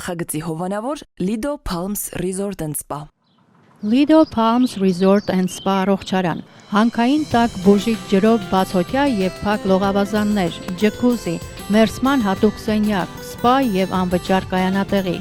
Նախագծի հովանավոր Lido Palms Resort and Spa։ Lido Palms Resort and Spa առողջարան։ Հանքային տաք բուժիչ ջրով բացօթյա եւ փակ լողավազաններ, ջկուզի, մերսման հատուկ սենյակ, սպա եւ անվճար կայանատեղի։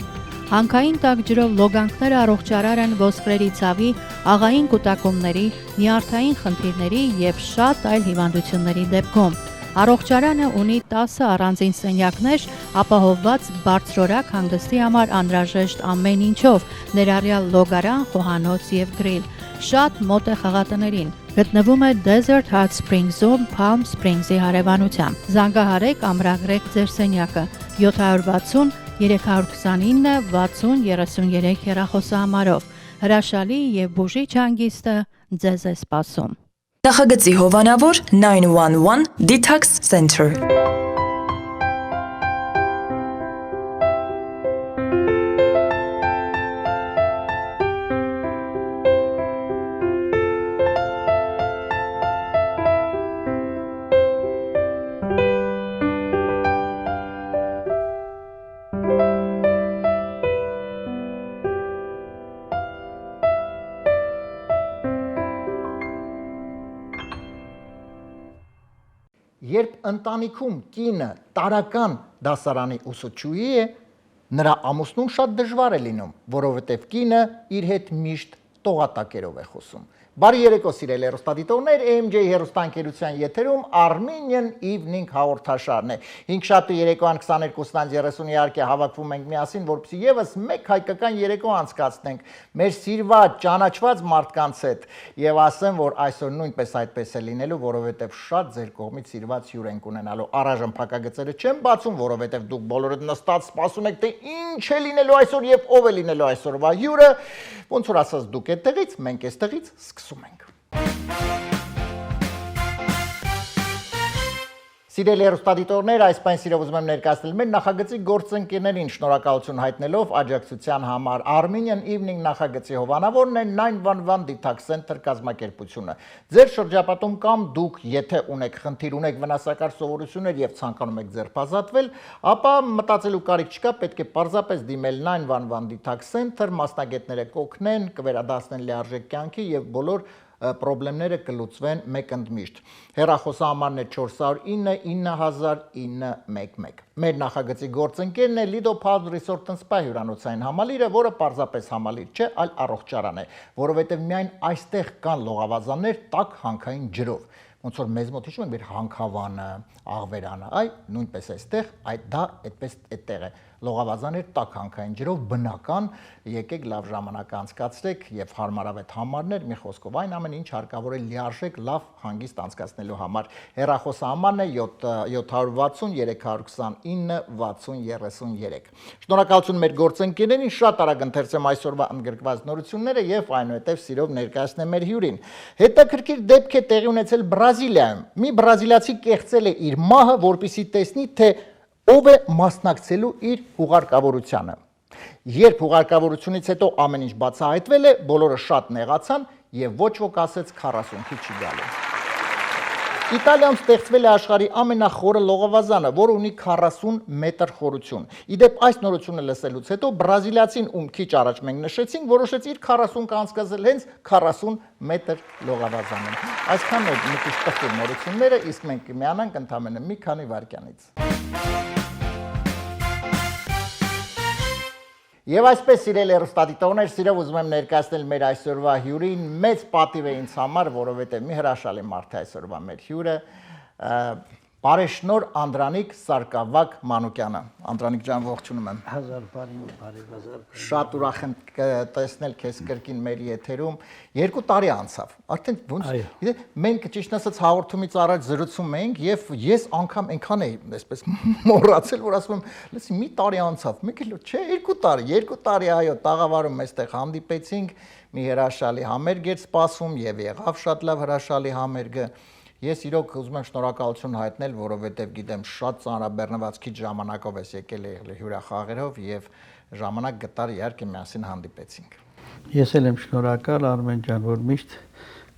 Հանքային տաք ջրով լոգանքները առողջարար են ոսկրերի ցավի, աղային կուտակումների, նյարդային խնդիրների եւ շատ այլ հիվանդությունների դեպքում։ Առողջարանը ունի 10 առանձին սենյակներ, ապահովված բարձրորակ հանգստի համար անհրաժեշտ ամեն ինչով, ներառյալ լոգարան, խոհանոց եւ գրիլ։ Շատ մոտ է խաղատներին։ Գտնվում է Desert Hot Springs-ում Palm Springs-ի հարևանությամբ։ Զանգահարեք, ամրագրեք ձեր սենյակը 760 329 60 33 հեռախոսահամարով։ Հրաշալի եւ բուժիչ հանգիստը ձեզ է սպասում։ Նախագծի հովանավոր 911 Detox Center։ Երբ ընտանիքում կինը տարական դասարանի ուսուցչուհի է, նրա ամուսնուն շատ դժվար է լինում, որովհետև կինը իր հետ միշտ տողատակերով է խոսում։ Բարի երեկո սիրելի հեռուստադիտողներ, AMJ հեռուստաընկերության եթերում Armenian Evening հաղորդաշարն է։ 5-շաբթի երեկոյան 22:30 իհարկե հավաքվում ենք միասին, որպեսզի եւս մեկ հայկական երեկո անցկացնենք մեր սիրված, ճանաչված մարդկանց հետ, եւ ասեմ, որ այսօր նույնպես այդպես է լինելու, որովհետեւ շատ ձեր կողմից սիրված հյուր ենք ունենալու։ Առայժմ փակագծերը չեմ բացում, որովհետեւ դուք բոլորդ նստած սպասում եք, թե ինչ է լինելու այսօր եւ ով է լինելու այսօրվա հյուրը։ Ոնց որ ասած դուք այդտեղից, մենք այստեղից սկսում ենք։ Սիրելի հեռուստադիտողներ, այս պայն սիրով ուզում եմ ներկայացնել մեր նախագծի գործընկերներին շնորհակալություն հայտնելով աջակցության համար Armenian Evening նախագծի հովանավորն է 911 Detox Center կազմակերպությունը։ Ձեր շրջապատում կամ դուք, եթե ունեք խնդիր, ունեք վնասակար սովորություններ եւ ցանկանում եք ձերբազատվել, ապա մտածելու կարիք չկա, պետք է պարզապես դիմել 911 Detox Center, մասնագետները կօգնեն, կվերադասնեն լիարժեք կյանքի եւ բոլոր պրոբլեմները կլուծվեն մեկ ընդմիշտ։ Հեռախոսահամարն է 409 9000 911։ Մեր նախագծի գործընկերն է Lido Palms Resort and Spa հյուրանոցային համալիրը, որը պարզապես համալիր չէ, այլ առողջարան է, որովհետև միայն այստեղ կան լողավազաններ տաք հանքային ջրով։ Ոնց որ մեզ մոտ հիշում եք մեր հանքավանը, աղվերանը, այ նույնպես այստեղ, դա այդպես այդտեղ է։ Լողավազաններ տաք հանքային ջրով բնական, եկեք լավ ժամանակ անցկացրեք եւ հարմարավետ համարներ, մի խոսքով այն ամեն ինչ հարկավոր է լիարժեք լավ հանգիստ անցկացնելու համար։ Հեռախոսահամարն է 760 329 60 33։ Շնորհակալություն մեր գործընկերներին, շատ արագ ընթերցեմ այսօրվա ընդգրկված նորությունները եւ այնուհետեւ սիրով ներկայացնեմ մեր հյուրին։ Հետաքրքիր դեպք է տեղի ունեցել Բրազիլիայում։ Մի բրազիլացի կեղծել է իր մահը, որպեսզի տեսնի, թե ով է մասնակցելու իր հուղարկավորությանը։ Երբ հուղարկավորությունից հետո ամեն ինչ բացահայտվել է, բոլորը շատ նեղացան եւ ոչ ոք ասեց 40-ի չի գալու։ Իտալիայում ստեղծվել է աշխարհի ամենախորը լողավազանը, որը ունի 40 մետր խորություն։ Իդեպ այս նորությունը լսելուց հետո բրազիլիացին, ում քիչ առաջ մենք նշեցինք, որոշեց իր 40 կանցկացնել հենց 40 մետր լողավազանում։ Այսքանն է մի քիչ տխուր նորությունները, իսկ մենք կմիանանք ընդամենը մի քանի վայրկյանից։ Եվ այսպես սիրելի հեռուստադիտողներ, սիրով ուզում եմ ներկայացնել մեր այսօրվա հյուրին, մեծ պատիվ է ինձ համար, որովհետև մի հրաշալի մարդ է այսօրվա մեր հյուրը, Բարեշնոր Անդրանիկ Սարգսակ Մանուկյանը։ Անդրանիկ ջան, ողջունում եմ։ Հազար բարի։ Շատ ուրախ եմ տեսնել քեզ կրկին մեր եթերում։ 2 տարի անցավ։ Արդեն ոնց, գիտեք, մենք ճիշտ ասած հաղորդումից առաջ զրուցում էինք եւ ես անգամ այնքան էի այսպես մոռացել, որ ասում եմ, լսի, մի տարի անցավ։ Մեկ էլ չէ, 2 տարի, այո, տաղավարում այստեղ հանդիպեցինք, մի հրաշալի համերգ էր սպասում եւ եղավ շատ լավ հրաշալի համերգը։ Ես իրոք ուզում եմ շնորհակալություն հայտնել, որովհետև գիտեմ շատ ծանրաբեռնված քիչ ժամանակով ես եկել հյուրախաղերով եւ ժամանակ գտար իհարկե միասին հանդիպեցինք։ Ես էլ եմ շնորհակալ Արմեն ջան, որ միշտ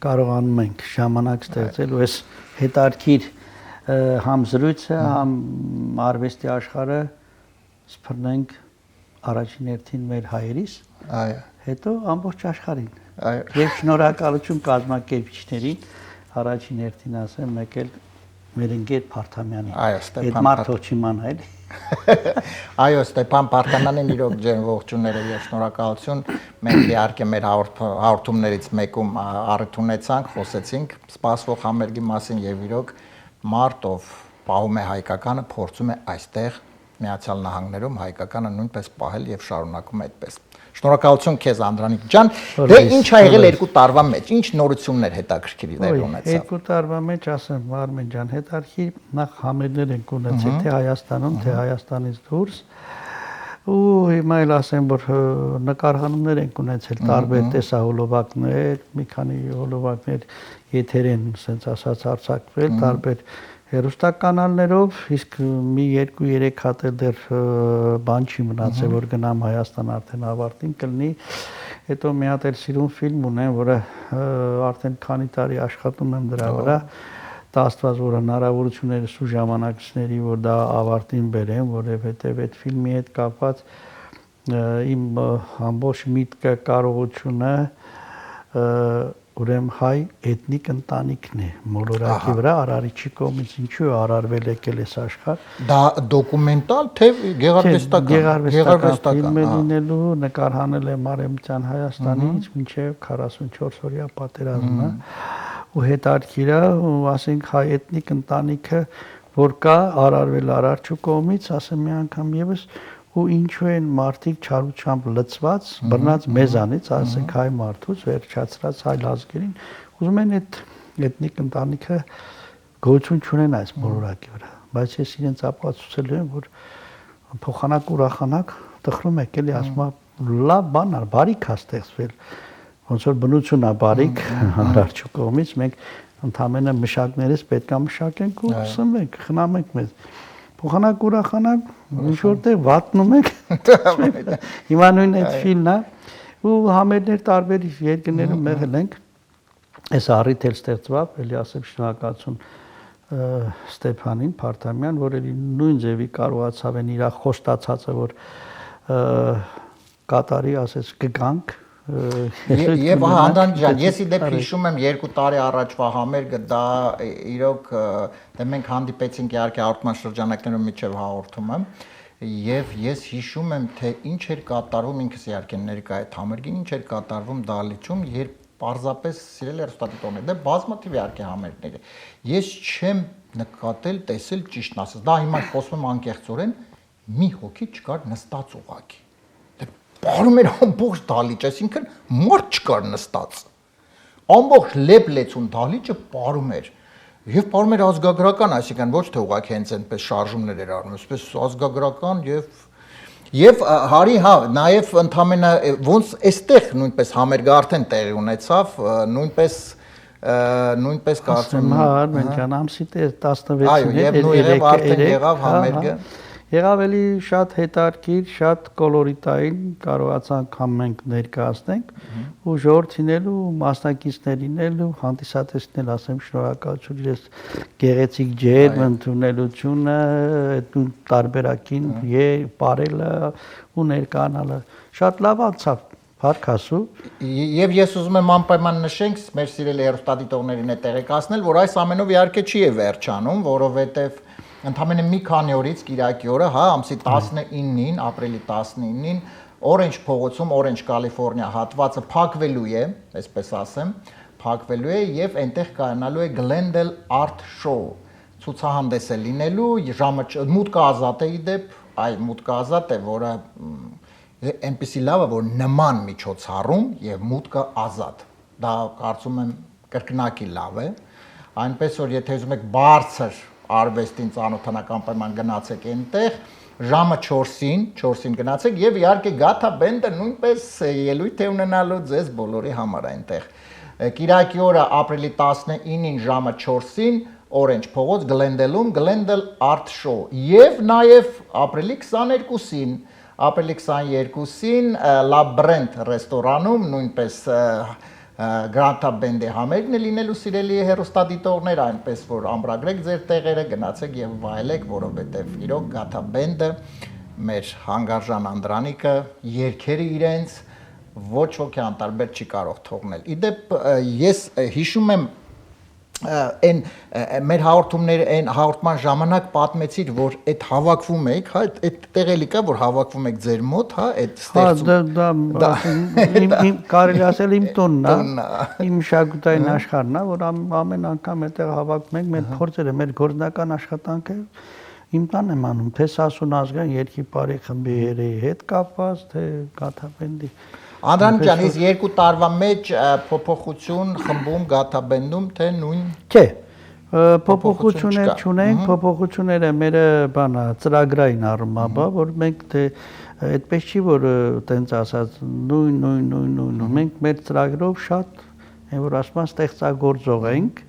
կարողանում ենք ժամանակ ստեղծել ու այս հետարքիր համ զրույցը, համ արվեստի աշխարհը սփռնենք առաջին հերթին մեր հայերիս, Այո։ հետո ամբողջ աշխարհին։ Այո։ Եվ շնորհակալություն կազմակերպիչներին առաջին հերթին ասեմ, մեկ էլ մեր ընկեր Փարթամյանին։ Այո, Ստեփան Այդ մարդը չիմանա էլի։ Այո, Ստեփան Փարթամանին իրոք ջեր ողջունները եւ շնորհակալություն։ Մենք իհարկե մեր հաղորդումներից մեկում առիթ ունեցանք, խոսեցինք սպասվող համերգի մասին եւ իրոք մարդ ով պահում է հայկականը, փորձում է այստեղ Միացյալ Նահանգներում հայկականը նույնպես պահել եւ շարունակում այդպես։ Շնորհակալություն քեզ Անդրանիկ ջան։ Դե ինչ ա եղել 2 տարվա մեջ, ինչ նորություններ հետաքրքիր դեր ունեցավ։ 2 տարվա մեջ ասեմ Արմեն ջան, հետարքի նախ համերգներ ենք ունեցել թե Հայաստանում, թե Հայաստանից դուրս։ Ու հիմա էլ ասեմ, որ նկարահանումներ ենք ունեցել տարբեր տեսահոլովակներ, մի քանի հոլովակներ եթեր են, ասենց ասած արձակվել, տարբեր հեռուստականալներով, իսկ մի 2-3 հատ էլ դեռ բան չի մնացել, որ գնամ Հայաստան արդեն ավարտին կլինի։ Հետո մի հատ էլ սիրուն ֆիլմ ունեմ, որը արդեն քանի տարի աշխատում եմ դրա վրա։ Դա Աստված որ հնարավորություններս ու ժամանակների, որ դա ավարտին բերեմ, որովհետև այդ ֆիլմի հետ կապված իմ ամբողջ միտքը, կարողությունը ուրեմն հայ էթնիկ ընտանիքն է մոլորակի վրա Արարիչի կողմից ինչու է արարվել եկել այս աշխարհ։ Դա դոկումենտալ թե գեղարվեստական ֆիլմ է լինելու, նկարահանել է Մարեմցյան Հայաստանից մինչև 44 օրյա պատերազմը ու հետարքիր է, ասենք հայ էթնիկ ընտանիքը որ կա արարվել Արարչու կողմից, ասեմ մի անգամ եւս ու ինչու են մարդիկ չարությամբ լծված, բռնած մեզանից, ասենք հայ մարդուց, վերջացրած հայ ազգերին, ուզում են այդ էթնիկ ընտանիքը գոյություն չունեն այս մոլորակի վրա, բայց ես իրենց ապացուցելու եմ, որ փոխանակ ուրախանակ տխրում եք էլի, ասում եմ լավ բան ա, բարիք ա ստեղծվել, ոնց որ բնություն ա բարիք Արարչու կողմից, մենք ընդամենը մշակներս պետք է մշակենք ու սնվենք, խնամենք մեզ։ Փոխանակ ուրախանակ ինչ որտեղ վատնում եք հիմա նույն այդ ֆիլմն է ու համերգներ տարբեր երկրներում եղել ենք այս առիթ էլ ստեղծվավ էլի ասեմ շնորհակալություն Ստեփանին Փարթամյան որ էլի նույն ձևի կարողացավ են իր խոստացածը որ կատարի ասես կգանք Եվ Անդրանիկ ջան, ես իդեպ հիշում եմ 2 տարի առաջվա համերգը, դա իրոք դե մենք հանդիպեցինք իհարկե հաղորդման շրջանակներում միջև հաղորդում եմ, եւ ես հիշում եմ թե ինչ էր կատարվում ինքս իհարկե ներկա այդ համերգին, ինչ էր կատարվում դահլիճում, երբ պարզապես սիրել հեռուստադիտողներ, դե բազմաթիվ իհարկե համերգներ է։ Ես չեմ նկատել, տեսել ճիշտն ասած, դա հիմա խոսում եմ անկեղծորեն, մի հոգի չկար նստած ուղակի։ Պարում էր ամբողջ դահլիճ, այսինքն մարդ չկար նստած։ Ամբողջ լեփ-լեցուն դահլիճը պարում էր։ Եվ պարում էր ազգագրական, այսինքն ոչ թե ուղղակի հենց այնպես շարժումներ էր առնում, այսպես ազգագրական եւ հարի հա, նաեւ ընդամենը ոնց այստեղ նույնպես համերգը արդեն տեղի ունեցավ, նույնպես կարծում եմ։ Հա, Արմեն ջան, ամսի 16-ին այո, եւ նույնպես արդեն եղավ համերգը։ Եղավ էլի շատ հետաքրքիր, շատ կոլորիտային կարողացանք մենք ներկայացնենք ու ժողովրդին ու մասնակիցներին ու հանդիսատեսներին ասեմ շնորհակալություն իրենց գեղեցիկ ջերմ ընդունելությունը, այդ տարբերակին բարելը ու ներկայանալը շատ լավ անցավ Փարքասու եւ ես ուզում եմ անպայման նշենք մեր սիրելի հեռուստադիտողներին է տեղեկացնել, որ այս ամենով իհարկե չի է վերջանում, որովհետեւ ընդամենը մի քանի օրից Կիրակի օրը, հա, ամսի 19-ին, ապրիլի 19-ին Orange փողոցում, Orange California հատվածը փակվելու է, այսպես ասեմ, փակվելու է եւ այնտեղ կայանալու է Glendale Art Show։ Ցուցահանդես է լինելու, ժամը մուտքը ազատ է իդեպ, մուտքը ազատ է, որը այնպեսի լավ է, որ նման միջոցառում եւ մուտքը ազատ։ Դա կարծում եմ կրկնակի լավ է։ Այնպես որ եթե ուզում եք բարձր արվեստին ծանոթանաք անպայման գնացեք այնտեղ ժամը 4-ին գնացեք եւ իհարկե Gata Band-ը նույնպես ելույթ է ունենալու ձեզ բոլորի համար այնտեղ Կիրակի օրը ապրիլի 19-ին ժամը 4-ին Orange փողոց Glendale-ում Glendale Art Show եւ նաեւ ապրիլի 22-ին La Brent ռեստորանում նույնպես Gata Band-ի համերգն է լինելու սիրելի հեռուստադիտողներ, այնպես որ ամրագրեք ձեր տեղերը, գնացեք եւ վայելեք, որովհետեւ իրոք Gata Band-ը մեր հանգարժան Անդրանիկը երգերը իրենց ոչ ոքի անտարբեր չի կարող թողնել։ Իդեպ ես հիշում եմ այն մեր հաղորդումները այն հաղորդման ժամանակ պատմեցիր, որ այդ հավաքվում եք, հա, այդ տեղելի կա, որ հավաքվում եք ձեր մոտ, հա, այդ ստեղծում։ Դա իմ կարելի ասել իմ տունն է, իմ մշակութային աշխարհն է, որ ամեն անգամ այդտեղ հավաքվում ենք, մեր փորձերը, մեր գործնական աշխատանքը իմ տան եմ անում, թե Սասուն ազգային երգի բարի խմբի երեի հետ կապված, թե Գաթաբենդի։ Անդրանիկ ջան, իսկ 2 տարվա մեջ փոփոխություն խմբում Գաթաբենդում թե նույն Չէ, փոփոխություններ չունենք, փոփոխությունները մեր բանա ծրագրային առումով, որ մենք թե այդպես չի որ տենց ասած նույն մենք մեր ծրագրով շատ այն որ ասում ստեղծագործող ենք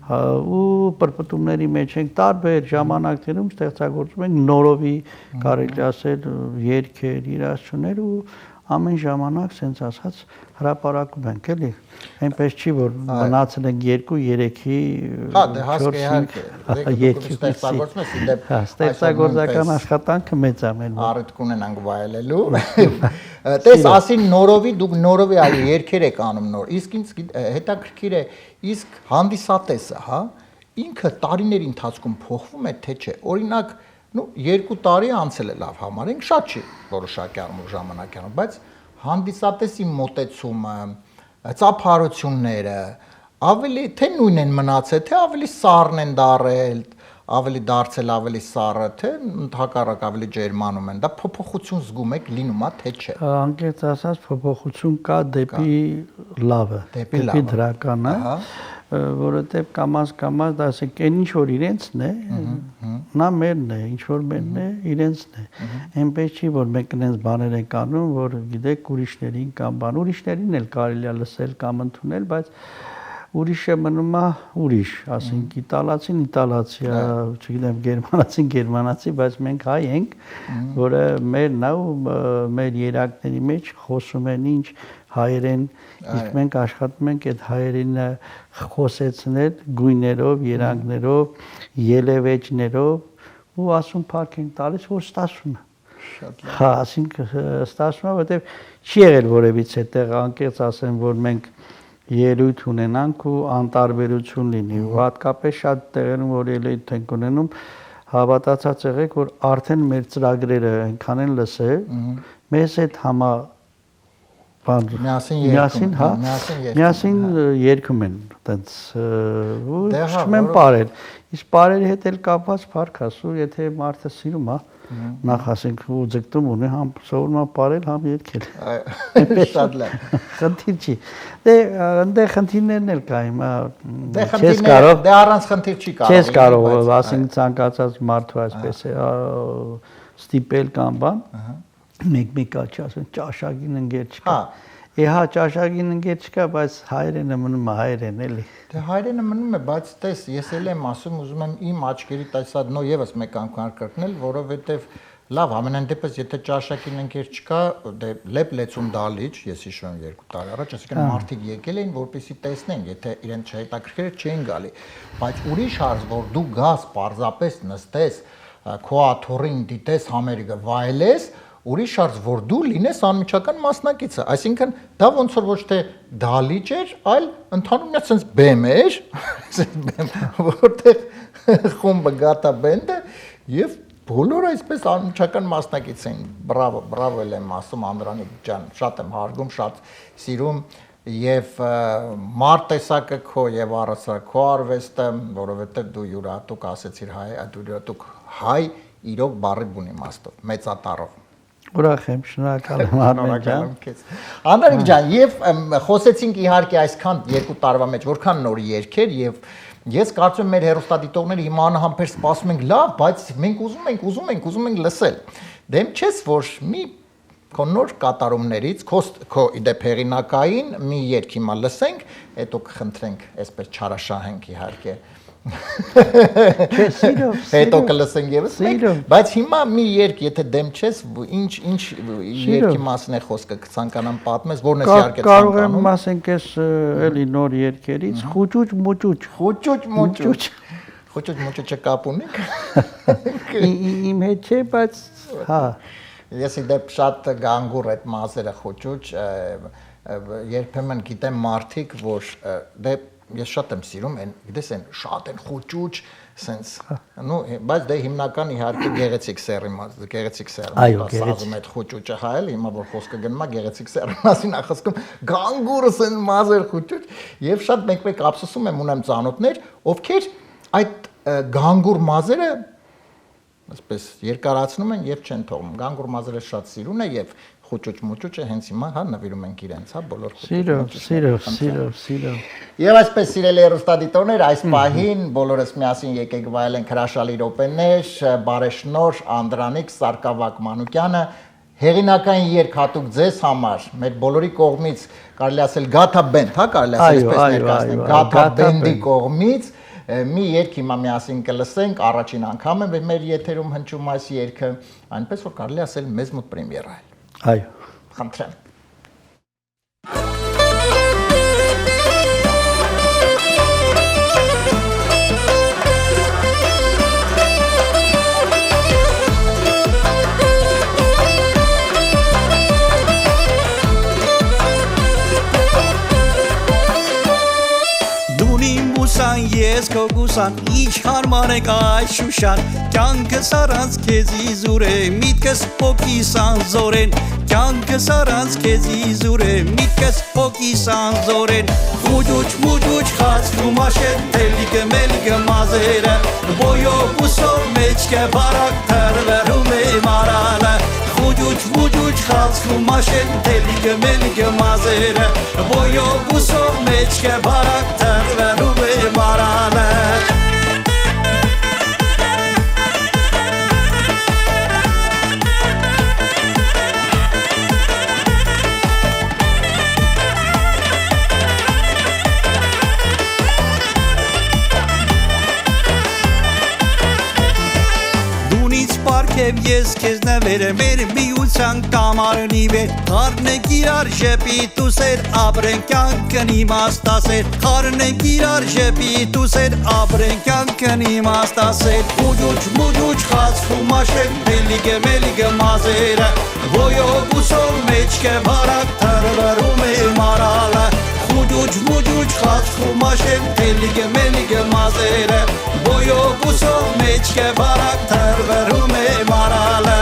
ու պրպտումների մեջ ենք տարբեր ժամանակներում ստեղծագործում ենք նորովի կարելի ասել երգեր, իրացություններ ու ամեն ժամանակ sense ասած հրապարակում ենք էլի այնպես չի որ մնացել ենք 2-3-ի հա դե հասկ իհարկե ստեղծագործում ես իդեպ ստեղծագործական աշխատանքը մեծ է մեր առիթ կունենանք վայելելու տես ասին նորովի դուք նորովի այ երգեր եք անում նոր իսկ ինձ հետաքրքիր է իսկ հանդիսատեսը հա ինքը տարիների ընթացքում փոխվում է թե չէ օրինակ Ну 2 տարի անցել է լավ համարենք, շատ չի որոշակի առումով ժամանակ යනවා, բայց հանդիսատեսի մոտեցումը, ծափարությունները ավելի թե նույնն են մնացել, թե ավելի սառն են դարել, ավելի դարձել ավելի սառը, թե ընդհակառակ ավելի ջերմանում են։ Դա փոփոխություն զգում եք լինում է, թե չէ։ Անկեղծ ասած փոփոխություն կա դեպի լավը, դեպի դրականը, որովհետև կամաց ասենք այն ինչ որ իրենցն է, նա մերն է, ինչ որ մերն է, իրենցն է։ Այնպես չի որ մենք այնպես բաներ ենք անում, որ գիտեք ուրիշներին կամ բան, ուրիշներին էլ կարելի է լսել կամ ընդունել, բայց ուրիշը մնում է ուրիշ, ասենք իտալացին իտալացի է, չգիտեմ գերմանացին գերմանացի, բայց մենք հայ ենք, որը մերն է ու մեր երակների մեջ խոսում են ինչ հայերեն, իսկ մենք աշխատում ենք այդ հայերենը խոսեցնել գույներով, երանգներով, ելևեջներով ու ասում փառք ենք տալիս, որ ստացվում է։ Հա, ասենք ստացվում է, որովհետև չի եղել որևիցե տեղ անկեղծ ասեմ, որ մենք ելույթ ունենանք ու անտարբերություն լինի ու հատկապես շատ տեղերում որ ելույթ ենք ունենում հավատացած եղեք որ արդեն մեր ծրագրերը այնքան են լսել մեզ հետ համա միասին երգում են տենց ու չմեն parել իսկ parերի հետ էլ կապված փառք ասու եթե մարդը սիրում է նախ ասենք ու ձգտում ունի համ սովորում է parել համ երգել շատ լավ խնդիր չի դե այնտեղ խնդիրներն էլ կա հիմա դե առանց խնդիր չի կարող չես կարող ասենք ցանկացած մարդու այսպես է ստիպել կամ բան մեկ աչի ասեն ճաշակին ընկեր չկա Հա ճաշակին ընկեր չկա, բայց հայրենը մնում է հայրեն էլի։ Դե հայրենը մնում է, բայց տես, ես էլ եմ ասում, ուզում եմ իմ աչքերի տեսած նո եւս մեկ անգամ կրկնել, որովհետեւ լավ, ամենայն դեպս եթե ճաշակին ընկեր չկա, դե լեփ լեցուն դալիճ, ես հիշում եմ 2 տարի առաջ, այսինքն մարդիկ եկել էին, որպեսզի տեսնեն, եթե իրեն չհետաքրքրեր չէին գալի, բայց ուրիշ հարց, որ դու գաս, պարզապես նստես, քո աթոռին դիտես համերգը վայելես ուրիշ հարց որ դու լինես անմիջական մասնակիցը, այսինքն դա ոնց որ ոչ թե դալիճ էր, այլ ընդհանուր sense բեմ էր, որտեղ խումբը Գաթաբենդը եւ բոլորը այսպես անմիջական մասնակից էին։ Բրավո եմ ասում Անդրանիկ ջան, շատ եմ հարգում, շատ սիրում եւ մարտեսակը քո եւ առասարակ քո արվեստը, որովհետեւ դու յուրահատուկ ասեցիր հայ, դու յուրահատուկ հայ իրոք բառի բուն իմաստով, մեծատառով Ուրախ եմ, շնորհակալ եմ Արմեն ջան։ Անդրանիկ ջան, եւ խոսեցինք իհարկե այսքան 2 տարվա մեջ որքան նոր երգեր եւ ես կարծում եմ մեր հերոստատիտողները հիմա անհամբեր սպասում են լավ, բայց մենք ուզում ենք լսել։ Դեմ չես որ մի քո նոր կատարումներից քո իդեպ հեղինակային մի երգ հիմա լսենք, հետո կխնդրենք այսպես չարաշահենք իհարկե։ Հետո կլսենք եւս մեկ, բայց հիմա մի երգ, եթե դեմ չես, ինչ երգի մասին է խոսքը, կցանկանամ պատմես, որն ես իհարկե ցանկանում։ Կարող եմ ասենք էս էլի նոր երգերից, խուճուճ մուճուճ։ Խոճուճ մոճուճը կապ ունեք։ Իմ հետ չէ, բայց հա Ես իդեպ շատ գանգուր այդ մազերը խոճուճ երբեմն գիտեմ մարդիկ, որ դե ես շատ եմ սիրում, գիտես են շատ են խոճուճ, sense, ну, բայց դե հիմնական իհարկե գեղեցիկ սեռի ասում այդ խոճուճը հա էլ հիմա որ խոսքը գնում է գեղեցիկ սեռի մասին ախոսքում գանգուրս են մազեր խոճուճ եւ շատ մեկ ափսոսում եմ ունեմ ծանոթներ, ովքեր այդ գանգուր մազերը այսպես երկարացնում են եւ չեն թողնում։ Գանգուր մազերը շատ սիրուն է եւ խոճուճ մոճուճը հենց հիմա հա նվիրում ենք իրենց, հա, բոլոր Սիրով։ Եվ այսպես սիրելի հեռուստադիտորներ, այս պահին բոլորս միասին եկեք վայելենք հրաշալի րոպեներ, բարեշնորհ Անդրանիկ Սարգսակ Մանուկյանը, հեղինակային երգ հատուկ ձեզ համար, մեր բոլորի կողմից կարելի ասել Gata Band, հա, կարելի ասել այսպես ներկայացնել, Gata Band-ի կողմից մի երգ հիմա միասին կլսենք, առաջին անգամ է մեր եթերում հնչում այս երգը, այնպես որ կարելի ասել մեզ մոտ պրեմիերա է։ Այո։ Խնդրեմ։ Ես քո գուսան ինչ հարմար եք այս շուշան կյանքս առանց քեզի զուր է միտքս փոքիս անզորեն կյանքս առանց քեզի զուր է միտքս փոքիս անզորեն խուճուճ մուճուճ խացվում աշեն թելիկը մելիկը մազերը բոյով ուսով մեջքը բարակ թրվերում է մարալը խուճուճ մուճուճ խացվում աշեն թելիկը մելիկը մազերը բոյով ուսով մեջքը բարակ թրվերում է մարալը Եվ ես քեզ նվերը մեր միության կամարնի վեր Խարնենք իրար ժեպիտ ու սեր ապրենք կյանքն իմաստասեր Խարնենք իրար ժեպիտ ու սեր ապրենք կյանքն իմաստասեր Ուջուջ մուջուջ խացվում աշեն մելիգը մելիգը մազերը Ոյով ուսով մեջքը բարակ թրվերում է մարալը Ուջուջ մուջուջ խացվում աշեն մելիգը մելիգը մազերը Ոյով ուսով մեջքը բարակ թրվերում է մարալը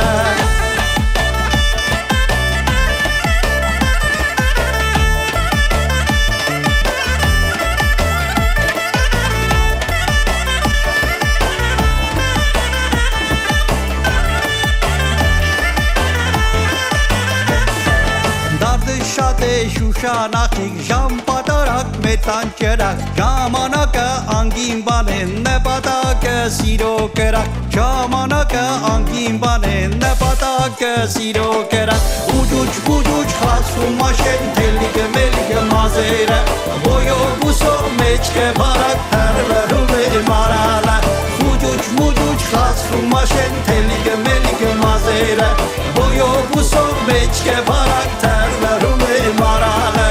Դարդը շատ է շուշանախիկ ժամ պատարակ մեթան ճրակ Ժամանակը անգին բան է նպատակը սիրո կրակ Ժամանակը անգին բան է նպատակը սիրո կրակ Ուջուջ բուջուջ խացվում աշեն թելիկը մելիկը մազերը Ոյով ուսով մեջքը բարակ հրվերում է մարալը Ուջուջ մուջուջ խացվում աշեն թելիկը մելիկը մազերը Ոյով ուսով մեջքը բարակ հրվերում է մարալը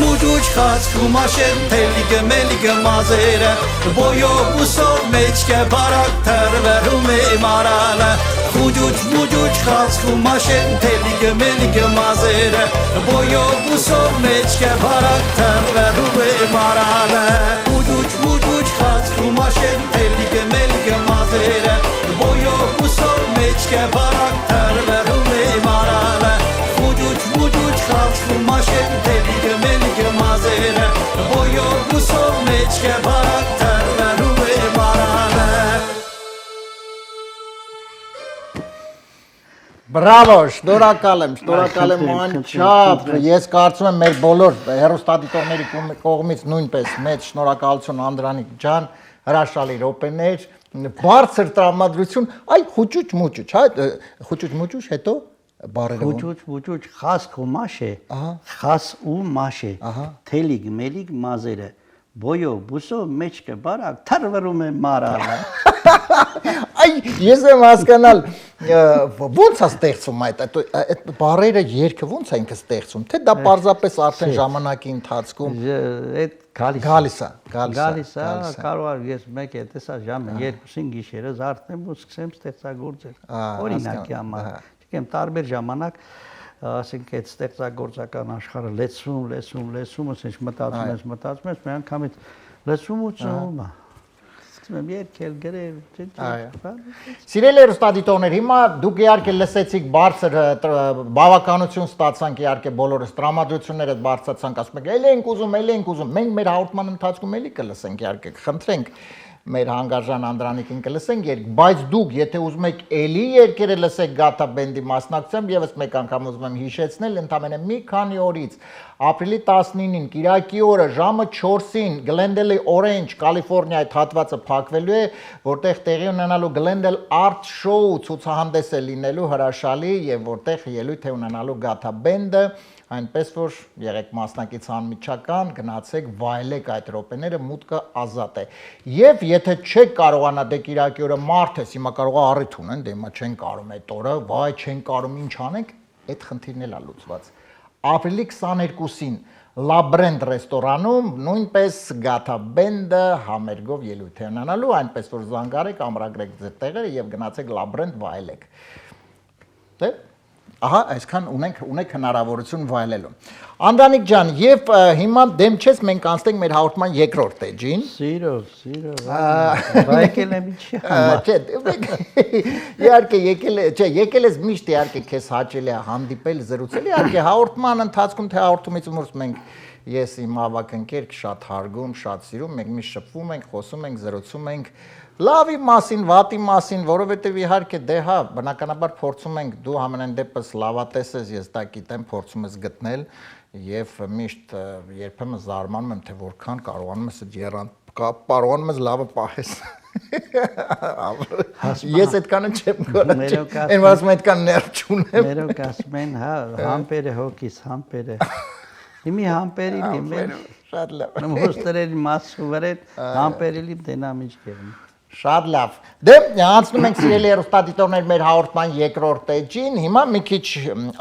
Մուջուջ խացքում աշեն թելիկը մելիկը մազերը Բոյով ուսով մեջքը բարակ թրվերում է մարալը Ուջուջ մուջուջ խացքում աշեն թելիկը մելիկը մազերը Բոյով ուսով մեջքը բարակ թրվերում է մարալը Ուջուջ մուջուջ խացքում աշեն թելիկը մելիկը մազերը Բոյով ուսով մեջքը բարակ թրվերում է մարալը Ուջուջ մուջուջ խացքում աշեն թելիկը մելիկը մազերը Ոյով ուսով մեջքը բարակ թրվերում է մարալը Բրավո, շնորհակալ եմ անչափ։ Ես կարծում եմ մեր բոլոր հեռուստադիտողների կողմից նույնպես մեծ շնորհակալություն Անդրանիկ ջան, հրաշալի րոպեներ, բարձր տրամադրություն, այ խուճուճ-մուճուճ, հա, խուճուճ-մուճուճ, հետո բարերը։ Խուճուճ, խասք ու մաշե, խաս ու մաշե, թելիգ, մելիգ, մազերը, բոյո, բուսո, մեջկը, բարակ, թրվրում է մարալը։ Այ ես եմ հասկանալ ո՞նց է ստեղծում այդ բարերը երգը ո՞նց է ինքը ստեղծում, թե դա պարզապես արդեն ժամանակի ընթացքում Այդ գալիս է, կարող է ես մեկ է տեսա ժամը 2-ին գիշերը զարթնեմ ու սկսեմ ստեղծագործել։ Օրինակի համար, չգիտեմ, տարբեր ժամանակ ասենք այդ ստեղծագործական աշխարհը լեցում, ասենք մտածում ես, մի անգամից լեցում ու ծնում է։ Սկսում երկել գրել, Սիրելի հեռուստադիտողներ, հիմա դուք իհարկե լսեցիք բարձր բավականություն ստացանք իհարկե բոլորս տրամադրությունները բարձրացանք, ասում եք, էլի ենք ուզում, մենք մեր հաղորդման ընթացքում էլի կլսենք իհարկե, խնդրենք մեր հանգարժան Անդրանիկին կլսենք երգ, բայց դուք եթե ուզում եք էլի երգերը լսեք Gata Band-ի մասնակցությամբ, եւս մեկ անգամ ուզում եմ հիշեցնել, ընդամենը մի քանի օրից ապրիլի 19-ին Կիրակի օրը ժամը 4-ին Glendale Orange, Կալիֆոռնիայի հատվածը փակվելու է, որտեղ տեղի ունենալու Glendale Art Show ցուցահանդես է լինելու հրաշալի եւ որտեղ ելույթ է ունենալու Gata Band-ը, այնպես որ եղեք մասնակից անմիջական, գնացեք, վայելեք այդ րոպեները, մուտքը ազատ է։ Եվ եթե չեք կարողանա դե Կիրակի օրը մարդ ես, հիմա կարող է առիթ ունեն, դե հիմա չեն կարում այդ օրը, վայ, չեն կարում, ինչ անենք, այդ խնդիրն էլ է լուծված։ Ապրիլի 22-ին La Brand ռեստորանում նույնպես Gata Band-ը համերգով ելույթ է ունենալու, այնպես որ զանգարեք, ամրագրեք ձեր տեղերը եւ գնացեք La Brand վայելեք։ Դե Ահա, այսքան ունեք հնարավորություն վայելելու։ Անդրանիկ ջան, եւ հիմա դեմ չես մենք անցնենք մեր հաղորդման երկրորդ էջին։ Սիրո, եկել եմ ինչի համար։ Չէ, իհարկե եկել ես միշտ իհարկե քեզ հաճելի է հանդիպել, զրուցել։ Իհարկե հաղորդման ընթացքում թե հաղորդումից ուրս մենք ես իմ ավակ ընկեր շատ հարգում, շատ սիրում, մենք միշտ շփվում ենք, խոսում ենք, զրուցում ենք լավի մասին, վատի մասին, որովհետև իհարկե դե հա, բնականաբար փորձում ենք դու ամենայն դեպս լավատես ես, ես դա գիտեմ, փորձում ես գտնել եւ միշտ երբեմն զարմանում եմ, թե որքան կարողանում ես եռան, կարողանում ես լավը պահես։ Ես այդքանը չեմ կարող։ Այն ասում այդքան ներք չունեմ։ Մերոք ասում են, հա, համբերը հոգիս, համբերը։ Իմի համբերի դիմել։ Շատ լավ։ Մոստերել մասու վրել, համբերելի դենամիջ կերում։ Շատ լավ։ Դե անցնում ենք սիրելի հեռուստադիտողներ մեր հաղորդման երկրորդ էջին։ Հիմա մի քիչ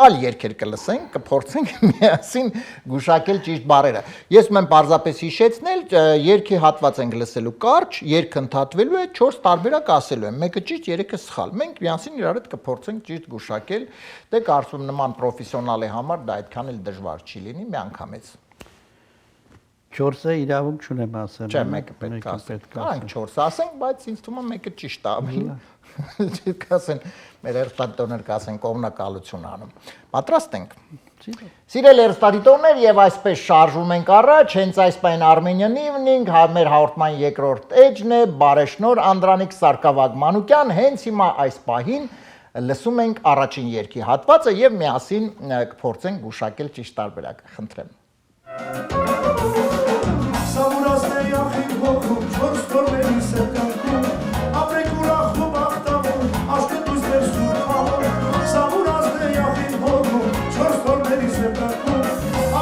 այլ երգեր կլսենք, կփորձենք միասին գուշակել ճիշտ բառերը։ Ես մեմ պարզապես հիշեցնել, երգի հատված ենք լսելու կարճ, երգը ընդհատվելու է 4 տարբերակ ասելու եմ, մեկը ճիշտ, 3-ը սխալ։ Մենք միասին իրար հետ կփորձենք ճիշտ գուշակել։ Դե կարծում եմ նման պրոֆեսիոնալի համար դա այդքան էլ դժվար չի լինի միանգամից։ 4-ը իրավունք չունեմ ասեմ։ Չէ, մեկը պետք է ասենք։ Կարանք 4 ասենք, բայց ինձ թվում է մեկը ճիշտ է ավելի։ Կասեն, մեր հեռուստադիտողներ կասեն կողմնակալություն անում։ Պատրաստ ենք։ Սիրելի հեռուստադիտողներ, եւ այսպես շարժվում ենք առաջ, հենց այս պայն Armenian Evening, մեր հաղորդման երկրորդ էջն է, բարեշնոր Անդրանիկ Սարգսակ-Մանուկյան, հենց հիմա այս պահին լսում ենք առաջին երգի հատվածը եւ միասին կփորձենք գուշակել ճիշտ տարբերակը։ Խնդրեմ։ Սամուրազների ախին հողում, չորս տորների սրկանքում, ապրեք ուրախում աղտավոր, աշկը դուզ դեր սուրխավոր, Սամուրազների ախին հողում, չորս տորների սրկանքում,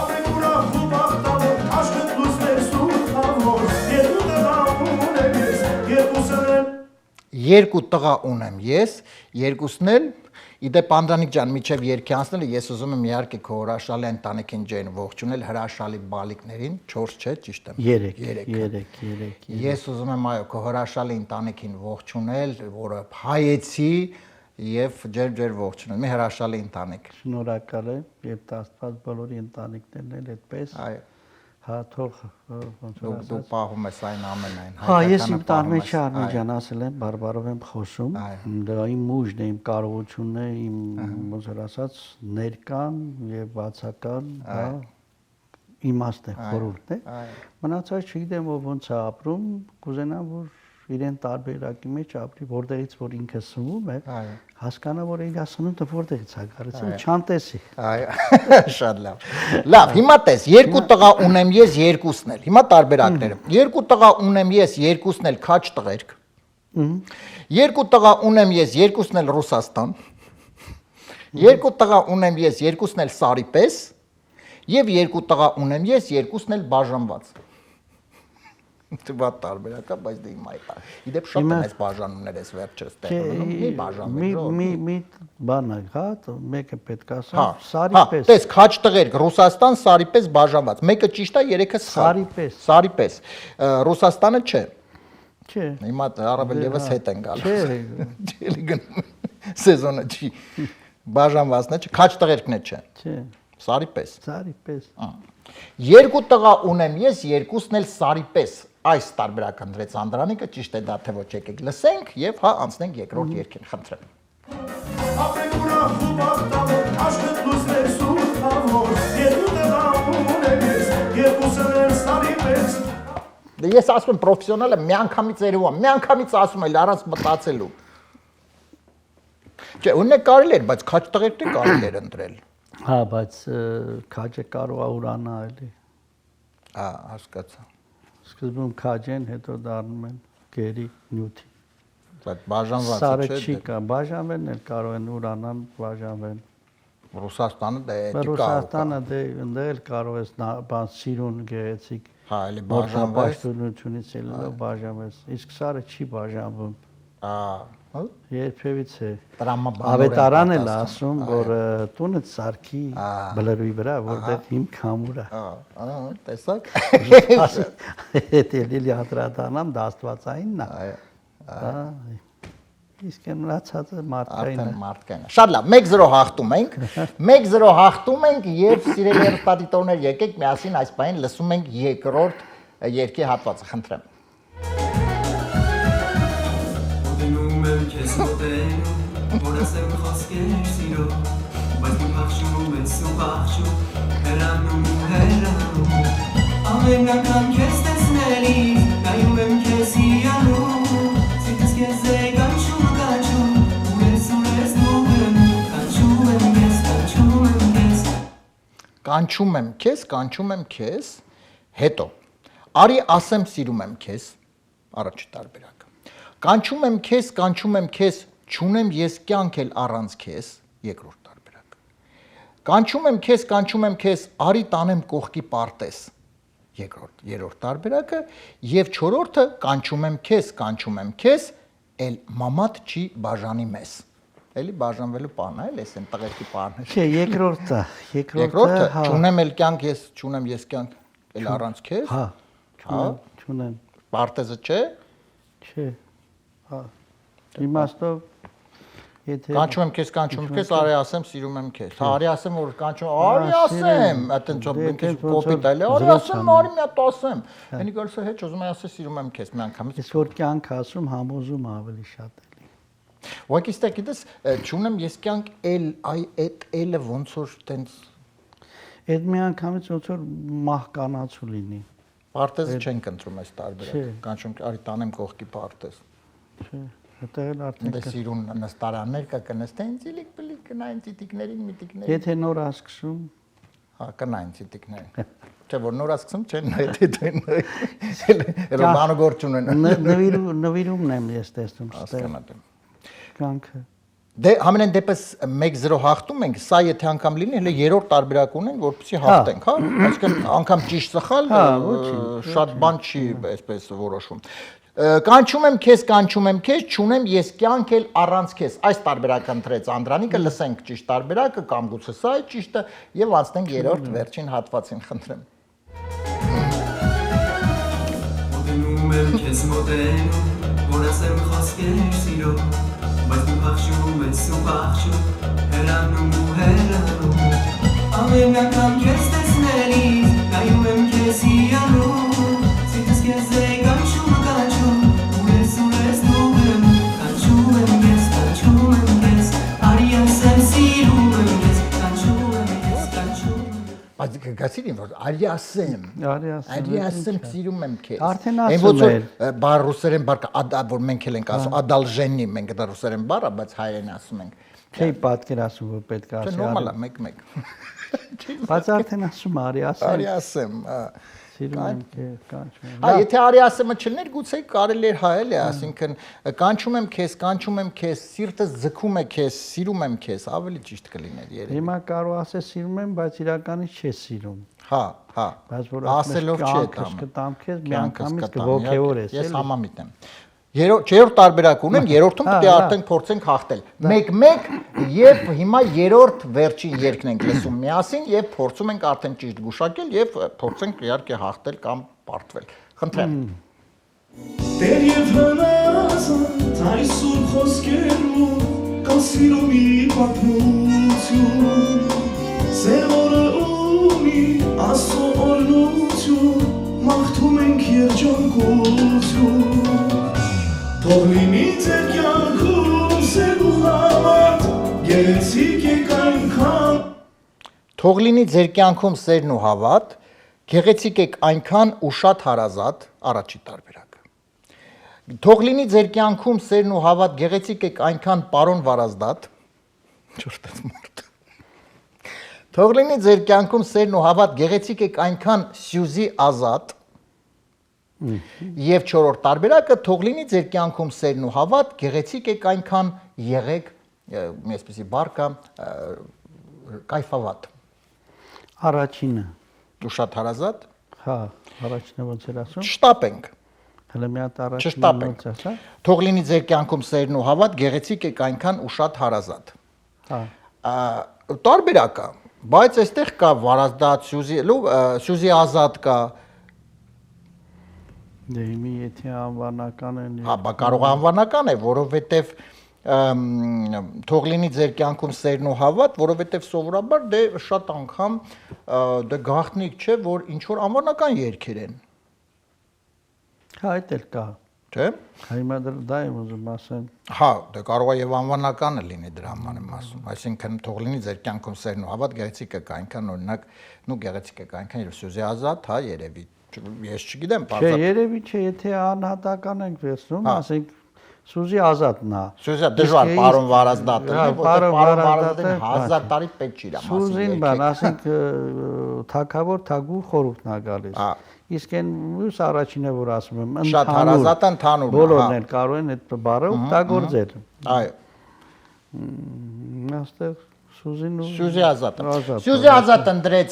ապրեք ուրախում աղտավոր, աշկը դուզ դեր սուրխավոր, երկու տղա ունեմ ես, երկուսն եմ։ Երկու տղա ունեմ ես, երկուսն էլ Իդեպ Անդրանիկ ջան, միջև երգի անցնելը ես ուզում եմ իհարկե քո հրաշալի ընտանիքին ջեն ողջունել հրաշալի բալիկներին, 4 չէ, ճիշտ եմ։ 3։ Ես ուզում եմ այո քո հրաշալի ընտանիքին ողջունել, որը հայեցի եւ ջեր ողջունել։ Մի հրաշալի ընտանիք։ Շնորհակալ եմ եւ Աստված բոլորի ընտանիքներն էլ այդպես։ Այո։ Հա թող ոնց որ Դու պահում ես այն ամենայն։ Հա ես իմ տարմեջ Արմենջան ասել եմ, բարբարով եմ խոսում։ Դա իմ ուժն է, իմ կարողությունն է, իմ ոնց որ ասած ներկան եւ բացական, հա իմաստ է, խորհուրդ է։ Մնացած չգիտեմ ով ոնց է ապրում, կուզենամ որ իրեն տարբերակի մեջ ապրի, որտեղից որ ինքը սնվում է, հասկանա, որ իր սնունդը որտեղից է գալիս, չանտեսի։ Այո, շատ լավ։ Լավ, հիմա տես, երկու տղա ունեմ ես, երկուսն էլ։ Հիմա տարբերակները։ Երկու տղա ունեմ ես, երկուսն էլ քաջ տղերք։ Երկու տղա ունեմ ես, երկուսն էլ Ռուսաստան։ Երկու տղա ունեմ ես, երկուսն էլ Սարի պես, եւ երկու տղա ունեմ ես, երկուսն էլ բաժանված։ Դե տարբերակա, բայց դե հիմա այդա։ Իդեպ շատ են այս բաժանումները այս վերջերս տեղում, մի բաժանում են։ Մի բան է, հա, մեկը պետք է ասա, Սարի պես։ Տես, քաջ տղերք, Ռուսաստան Սարի պես բաժանված։ Մեկը ճիշտ է, երեքը Սարի պես։ Սարի պես։ Ռուսաստանը չէ։ Չէ։ Հիմա առավել եւս հետ են գալու։ Չէ։ Չէ, գնում։ Սեզոնը չի։ Բաժանվածն է, քաջ տղերքն է չէ։ Չէ։ Սարի պես։ Սարի պես։ Երկու տղա ունեմ ես, երկուսն էլ Սարի պես։ Այս տարբերակը ընտրեց Անդրանիկը, ճիշտ է դա թե ոչ եկեք լսենք եւ հա անցնենք երկրորդ երգին, խնդրեմ։ Ապրեք ուրախ ու բախտավոր, աշխատ լույսներ սուրբավոր, երկու տղա ունեմ ես, երկուսն էլ Սարի պես։ Դե ես ասում եմ պրոֆեսիոնալը միանգամից երևում է, միանգամից ասում էլ առանց մտածելու։ Չէ, ունե կարելի էր, բայց քաջ տղերքն կարելի էր ընտրել։ Հա, բայց քաջը կարող է ուրանա էլի։ Հա, հասկացա։ Սկզբում քաջ են, հետո դառնում են գերի նյութի։ Բայց բաժանված Սարը չէ։ չի կա, բաժանվեն էլ կարող են ուրանան, բաժանվեն։ Ռուսաստանը դե դա Ռուսաստանը դե ընդեղ էլ կարող ես բան սիրուն գեղեցիկ։ Հա, էլի բաժանված։ Պաշտոնությունից ելնելով բաժանվես։ Իսկ Սարը չի բաժանվում։ Հա, Երբևիցե։ տրամաբանորեն Ավետարան էլ ասում, որ տունը սարքի բլրվի վրա, որտեղ հիմք համուր է։ Ահա, տեսակ։ Հետ էլի հատրատանամ դա աստվածայինն է։ Իսկ մնացածը մարդկային է։ Արդեն մարդկային է։ Շատ լավ, 1-0 հաղթում ենք։ 1-0 հաղթում ենք եւ սիրելի հեռուստադիտորներ, եկեք միասին այս բանին լսում ենք երկրորդ երգի հատվածը, խնդրեմ։ Քեզ մոտենում, որ ասեմ խոսքեր սիրո, բայց դու փախչում ես ու փախչում, հեռանում ու հեռանում, ամեն անգամ քեզ տեսնելիս, նայում եմ քեզ հիանում, սիրտս քեզ է կանչում, ուրես նուգն, կանչում եմ քեզ, Կանչում եմ քեզ, հետո, արի ասեմ սիրում եմ քեզ, առաջի տարբերակ։ Կանչում եմ քեզ, չունեմ ես կյանք էլ առանց քեզ, երկրորդ տարբերակ։ Կանչում եմ քեզ, արի տանեմ կողքի պարտես, երրորդ տարբերակը, եւ չորրորդը կանչում եմ քեզ, էլ մամատ չի բաժանի մեզ։ Էլի բաժանվելու բան է, էս են տղերքի բանը։ Չէ, երկրորդը, չունեմ էլ կյանք ես, չունեմ ես կյանք էլ առանց քեզ։ Հա, չունեմ։ Պարտեզը չէ։ Չէ։ Հա։ Իմաստով եթե Կանչում եմ քեզ, արի ասեմ սիրում եմ քեզ։ Հա, արի ասեմ որ կանչում, արի ասեմ, այդտենց ինքս կոպիտ էլի, արի ասեմ, արի մի հատ ասեմ։ Էնի գալիս է հետ ուզում եմ ասել սիրում եմ քեզ մի անգամից։ Իսկ որ կյանք ասում համոզում ավելի շատ էլի։ Ուղղակի ստե գիտես, չունեմ ես կյանք էլ, այդ էլը ոնց որ տենց Այդ մի անգամից ոնց որ մահկանացու լինի։ Պարտեզը չենք ընտրում այս տարբերակը։ Կանչում արի տանեմ կողքի պարտեզ։ Չէ, այդտեղ էլ արդեն Դե սիրուն նստարաններ կա կնստեն ցիլիկ պլիկ կնային ցիտիկներին միտիկներին։ Եթե նոր ասկսում, հա կնային ցիտիկներին։ Չէ որ նոր ասկսում չեն նայ Ռոմանը գործ ունեն։ նվիրումն եմ ես տեսնում ստեղ։ Կյանքը։ Դե ամենայն դեպս 1-0 հաղթում ենք, սա եթե անգամ լինի, հələ երրորդ տարբերակ ունենք, որպեսզի հաղթենք, հա։ Այսինքն անգամ ճիշտ սխալ շատ բան չի այսպես որոշում։ Կանչում եմ քեզ, չունեմ ես կյանք էլ առանց քեզ։ Այս տարբերակը ընտրեց Անդրանիկը, լսենք ճիշտ տարբերակը կամ գուցե սա է ճիշտը եւ անցնենք երրորդ վերջին հատվածին, խնդրեմ։ Մոտենում եմ քեզ մոտենում, որ ասեմ խոսքեր սիրո, բայց դու փախչում ես ու փախչում, հեռանում ու հեռանում, ամեն անգամ քեզ տեսնելիս, նայում եմ քեզ հիանում, սիրտս քեզ է կանչում, ուրես նուգն, կանչում եմ քեզ, արի ասեմ սիրում եմ քեզ, կանչում եմ քեզ, Բայց գացին որ արիասեմ սիրում եմ քեզ։ Արդեն Այն ասում որ էր։ բառ ռուսերեն բառ կա, որ մենք էլ ենք ասում, ադալժենի, մենք դա ռուսերեն բառ է, բայց հայերեն ասում ենք։ Չէի պատկերացնում որ պետք է Չէ, ասի։ նորմալ է, մեկ։ Բայց արդեն ասում արիասեմ։ Արիասեմ, Սիրում եմ քեզ, կանչում եմ։ Հա, եթե արիասեմը չլներ, գուցե կարելի էր հայել է, ասինքն կանչում եմ քեզ, սիրտս ձգում է քեզ, սիրում եմ քեզ, ավելի ճիշտ կլիներ երևի։ Հիմա կարող ասես սիրում եմ, բայց իրականից չես սիրում։ Հա, Բայց որ ասելով չէ կյանքս կտամ քեզ, միանգամից կողքեոր ես, Ես համամիտ եմ։ Երրորդ տարբերակ ունեմ, երրորդում պետք է արդեն փորձենք հաղթել։ 1-1 եւ հիմա երրորդ վերջին երգն ենք լսում միասին եւ փորձում ենք արդեն ճիշտ գուշակել եւ փորձենք իհարկե հաղթել կամ պարտվել։ Խնդրեմ։ Տեր և հնազանդ այսօր խոսքերում կա սիրո մի պատմություն Սեր օրը ունի Աստծո օրհնություն մաղթում ենք երջանկություն Թող լինի ձեր կյանքում սեր ու հավատ գեղեցիկ եք այնքան Թող լինի ձեր կյանքում սերն ու հավատ, գեղեցիկ եք այնքան ու շատ հարազատ, առաջի տարբերակը։ Թող լինի ձեր կյանքում սերն ու հավատ, գեղեցիկ եք այնքան պարոն Վարազդատ, չորտեց մորդ։ Թող լինի ձեր կյանքում սերն ու հավատ, գեղեցիկ եք այնքան Սյուզի Ազատ, եւ չորրորդ տարբերակը թող լինի ձեր կյանքում սերն ու հավատ, գեղեցիկ եք այնքան եղեք, մի այսպեսի բառ կա, կայֆավատ։ Առաջինը։ Դու շատ հարազատ։ Հա, առաջինը ոնց էր ասում։ Չշտապենք։ Հələ մի հատ առաջինը Չշտապենք։ ոնց ասա։ Թող լինի ձեր կյանքում սերն ու հավատ, գեղեցիկ եք այնքան ու շատ հարազատ։ Հա։ Տարբերակը, բայց այստեղ կա Վարազդատ, Սյուզի Ազատ կա։ Դե հիմի եթե անվանական են։ Հա, բա կարող է անվանական է, որովհետև թող լինի ձեր կյանքում սերն ու հավատ, որովհետև սովորաբար դե շատ անգամ դե գաղտնիք չէ, որ ինչ որ անվանական երգեր են, Հա, այդ էլ կա։ չէ՞։ Հիմա դա եմ ուզում ասեմ։ Հա, դե կարող է եւ անվանականը լինի դրա համար եմ ասում։ Այսինքն թող լինի ձեր կյանքում սերն ու հավատ, գեղեցիկ եք այնքան օրինակ, նու գեղեցիկ եք այնքան եւ Սյուզի Ազատ, հա, երևի։ Ես չգիտեմ, Չէ, երևի չէ, եթե անհատական ենք վերցնում, ասենք Սյուզի Ազատն է։ Սյուզի դժվար պարոն Վարազդատը, Հա, որտեղ պարոն Վարազդատին Վարազդատը 1000 տարի պետք չի իր մասին։ Սյուզին բան, ասենք թակավոր թագու խորհուրդն է գալիս։ Հա։ Իսկ այն մյուս առաջինը որ ասում եմ, Շատ հարազատ ընդհանուր։ բոլորն էլ կարող են այդ բառը օգտագործել։ Այո։ Այստեղ Սյուզին ու Սյուզի Ազատը։ Սյուզի Ազատը ընտրեց,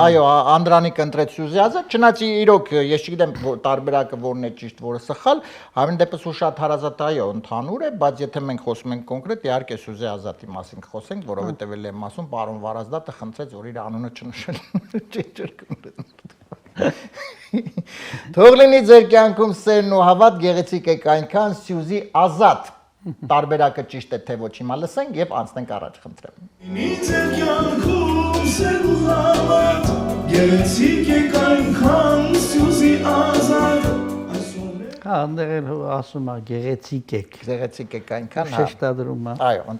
այո, Անդրանիկ ընտրեց Սյուզի Ազատ, չնայած իրոք ես չգիտեմ տարբերակը որն է ճիշտ, որը սխալ, հավին դեպս ու շատ հարազատ այո ընդհանուր է, բայց եթե մենք խոսում ենք կոնկրետ, իհարկե Սյուզի Ազատի մասին կխոսենք, որովհետև էլ եմ ասում, պարոն Վարազդատը խնդրեց, որ իր անունը չնշել։ Թող լինի ձեր կյանքում սերն ու հավատ, գեղեցիկ եք այնքան Սյուզի Ազատ։ Տարբերակը ճիշտ է թե ոչ հիմա լսենք եւ անցնենք առաջ, խնդրեմ։ Ձեր կյանքում սեր ու հավատ գեղեցիկ եք այնքան Սյուզի Ազատ Հա, այնտեղ էլ ասում է գեղեցիկ եք։ Գեղեցիկ եք այնքան, հա։ Շեշտադրում է։ Այո,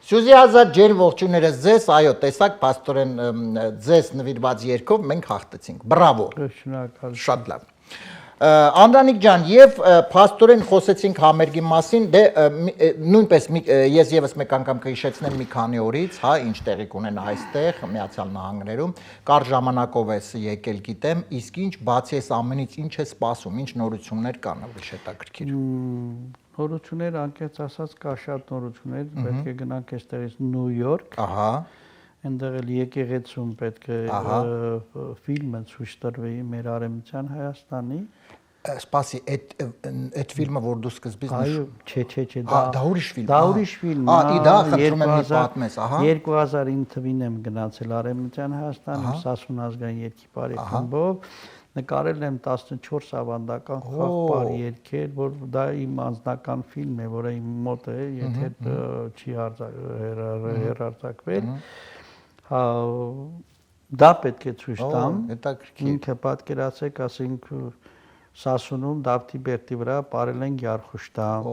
Սյուզի Ազատ ջեր ողջույններս ձեզ, այո, տեսակ պաստորեն ձեզ նվիրված երգով մենք հաղթեցինք։ Բրավո։ Շնորհակալ։ Շատ լավ։ Անդրանիկ ջան, եւ փաստորեն խոսեցինք համերգի մասին, դե նույնպես ես եւս մեկ անգամ կհիշեցնեմ մի քանի օրից, հա, ինչ տեղի կունենա այստեղ Միացյալ Նահանգներում, կար ժամանակով ես եկել գիտեմ, իսկ ինչ բացի այս ամենից ինչ է սպասում, ինչ նորություններ կան, ուրիշ հետաքրքիր։ Նորություններ անկեղծ ասած կա շատ նորություններ, պետք է գնանք այստեղից Նյու Յորք։ Ահա։ Այնտեղ էլ եկեղեցում պետք է ֆիլմը ցույց տրվի մեր արևմտյան Հայաստանի։ Սպասի, այդ ֆիլմը, որ դու սկզբից Այո, չէ, դա ուրիշ ֆիլմ։ Դա ուրիշ ֆիլմ է։ Դա խնդրում եմ մի պատմես, ահա։ 2009 թվին եմ գնացել արևմտյան Հայաստանում Սասուն ազգային երգի բարի խմբով։ Նկարել եմ 14 ավանդական խաղապար երգեր, որ դա իմ անձնական ֆիլմ է, որը իմ մոտ է, եթե չի հեռարձակվել։ Հա, դա պետք է ցույց տամ։ Ինքը պատկերացեք, ասենք Սասունում Դավթի բերդի վրա ապարել են Գարխուշտամ։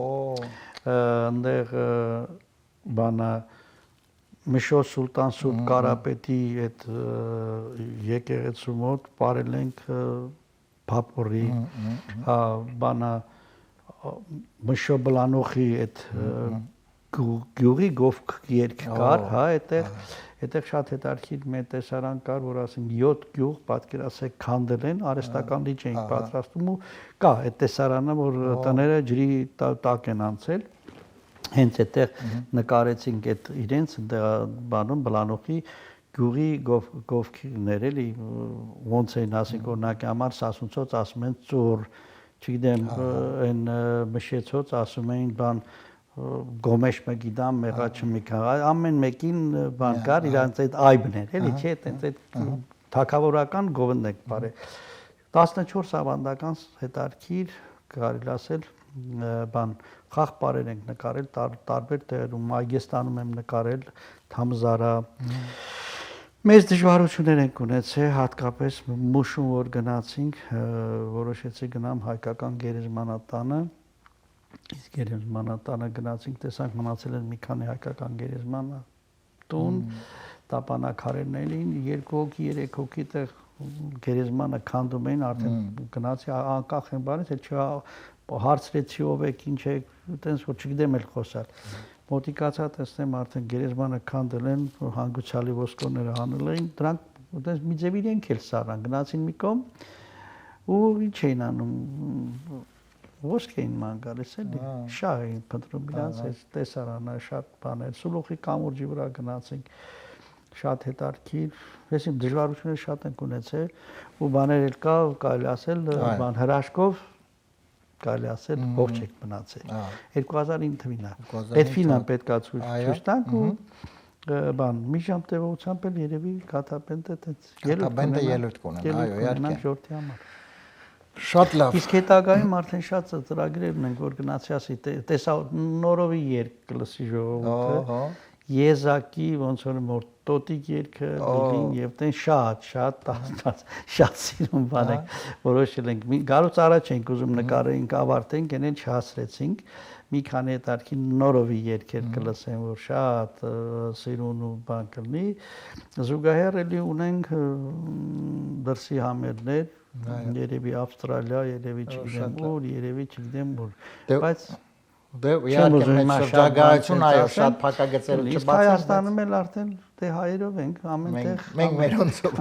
Այնտեղ բանա Մշո Սուլտան Սուրբ Կարապետի այդ եկեղեցու մոտ բարել ենք Փապորի, բանա Մշո Բլանոխի այդ գյուղի գովք երգ կար, հա, այդտեղ շատ հետաքրքիր մեր տեսարան կար, որ ասենք 7 գյուղ պատկերացեք քանդել են, արհեստական լիճ էին պատրաստում ու կա այդ տեսարանը, որ տները ջրի տակ են անցել, հենց այդտեղ նկարեցինք այդ իրենց բանում Բլանոխի գյուղի գովքներ էլի ոնց էին ասենք օրինակ համար Սասունցոց ասում են ծուր, չգիտեմ այն մշեցոց ասում էին բան գոմեշ մգիդամ մեղաչը մի քա ամեն մեկին բան կար իրանց այդ այբներ էլի չէ այդ թակավորական գովնդ եք բարե 14 ավանդական հետարքիր կարելի ասել բան խաղ բարեր ենք նկարել տարբեր տեղերում Այգեստանում եմ նկարել Թամզարա մեծ դժվարություններ ենք ունեցել հատկապես Մուշում որ գնացինք որոշեցի գնամ հայկական գերեզմանատանը իսկ գերեզմանատանը գնացինք տեսանք մնացել են մի քանի հայկական գերեզմանը տուն տապանակարերն էին 2 հոգի 3 հոգի տեղ գերեզմանը քանդում էին արդեն գնացի անկախ են բանից էլ հարցրեցի ով եք ինչ եք տենց որ չգիտեմ էլ խոսալ մոտիկացա տեսնեմ արդեն գերեզմանը քանդել են հանգուցալի ոսկորները հանել էին դրանք տենց մի ձև իրենք էլ սառան գնացին մի կողմ ու ինչ էին անում ոսկ էին ման գալիս էլի շահ էին փնտրում իրանց այս տեսարանը շատ բաներ սուլուխի կամուրջի վրա գնացինք շատ հետաքրքիր ես իմ դժվարությունները շատ ենք ունեցել ու բաներ էլ կա կարելի ասել բան հրաշքով կարելի ասել ողջ եք մնացել 2009 թվին այդ ֆիլմը պետքա ցույց տանք ու բան մի ժամ տևողությամբ էլ երևի կաթապենտը այդպես ելույթ կունենա այո իհարկե ժողովրդի համար շատ լավ իսկ հետագայում արդեն շատ ծրագրեր ունենք որ գնացի ասի տեսա նորովի երգ կլսի ժողովուրդը Եզակի ոնց որ տոտիկ երգը լին եւ տեն շատ սիրուն բան է որոշել ենք գալուց առաջ ենք ուզում նկարենք ավարտենք գնեն չհասրեցինք մի քանի հետարքի նորովի երգեր կլսեն որ շատ սիրուն ու բան կլինի զուգահեռ էլի ունենք դրսի համերներ երևի Ավստրալիա, երևի չգիտեմ ուր, երևի չգիտեմ ուր, բայց դե իհարկե մեծ շրջագայություն այո շատ փակագծերը չբացեն, իսկ Հայաստանում էլ արդեն դե հայերով ենք ամենտեղ մենք մերոնցով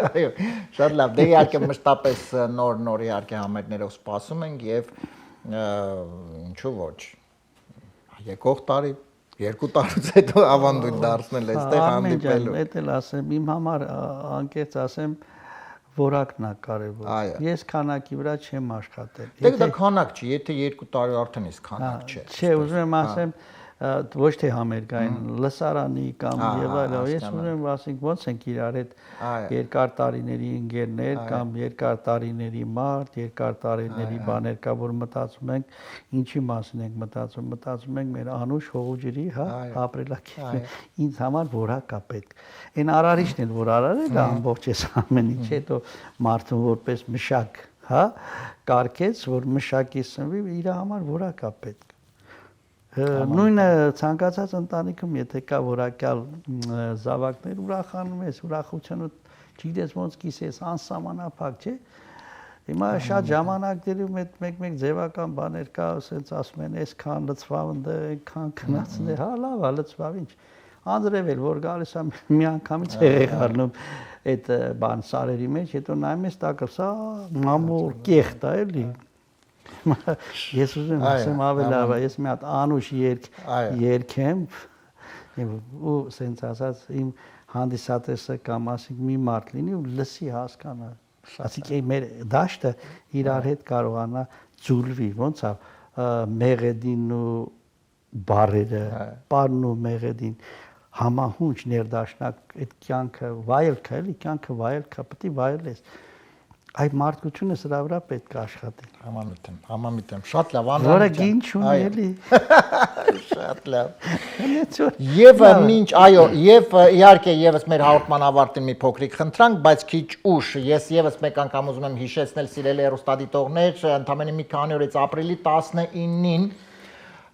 այո շատ լավ դե իհարկե մշտապես նոր իհարկե համերներով սպասում ենք եւ ինչու ոչ եկող տարի 2 տարուց հետո ավանդույթ դարձնել այստեղ հանդիպելու Էդ էլ ասեմ իմ համար անկեղծ ասեմ որակն է կարևոր։ Ես քանակի վրա չեմ աշխատել։ Դե դա քանակ չի, եթե 2 տարի արդեն իսկ քանակ չէ։ Չէ, ուզում եմ ասեմ, ոչ թե համերգային լսարանի կամ եւ այլն, ես ուզում եմ ասենք ոնց ենք իրար հետ երկար տարիների ընկերներ կամ երկար տարիների մարդ, երկար տարիների բաներ կա, որ մտածում ենք ինչի մասին ենք մտածում ենք մեր անուշ հողուջրի, հա, ապրելակերպի։ Ինձ համար որակ է պետք։ Այն արարիչն էլ որ արարել է ամբողջ այս ամեն ինչ, հետո մարդուն որպես մշակ, հա, կարգեց, որ մշակի սնվի, իր համար որակ է պետք։ Նույնը ցանկացած ընտանիքում եթե կա որակյալ զավակներ ուրախանում ես, ուրախությունը չգիտես ոնց կիսես, անսահմանափակ, չէ։ Հիմա շատ ժամանակներում այդ մեկ ձևական բաներ կա, ասենց ասում են, այսքան լծվավ ընդ, այնքան քնածն է, հա լավ է, լծվավ ինչ։ Անձրև էլ որ գալիս է մի անգամից եղեք առնում այդ բան սարերի մեջ, հետո նայում ես տակը, սա մամուր կեղտ է էլի։ Ես ուզում եմ ասեմ ավելի լավ է, ես մի հատ անուշ երգեմ ու սենց ասած իմ հանդիսատեսը կամ ասենք մի մարդ լինի ու լսի հասկանա, ասիկ մեր դաշտը իրար հետ կարողանա ձուլվի, ոնց է մեղեդին ու բարերը, պարն ու մեղեդին համահունչ ներդաշնակ այդ կյանքը վայելքը էլի, կյանքը վայելքը պետք է վայելես Այդ մարդկությունը սրա վրա պետք է աշխատի։ Համամիտ եմ, շատ լավ, Որը գին չունի էլի։ Շատ լավ։ Եվ մինչ, այո, եւ իհարկե եւս մեր հաղորդման ավարտին մի փոքրիկ խնդրանք, բայց քիչ ուշ, ես եւս մեկ անգամ ուզում եմ հիշեցնել սիրելի հեռուստադիտողներ, ընդամենը մի քանի օրից ապրիլի 19-ին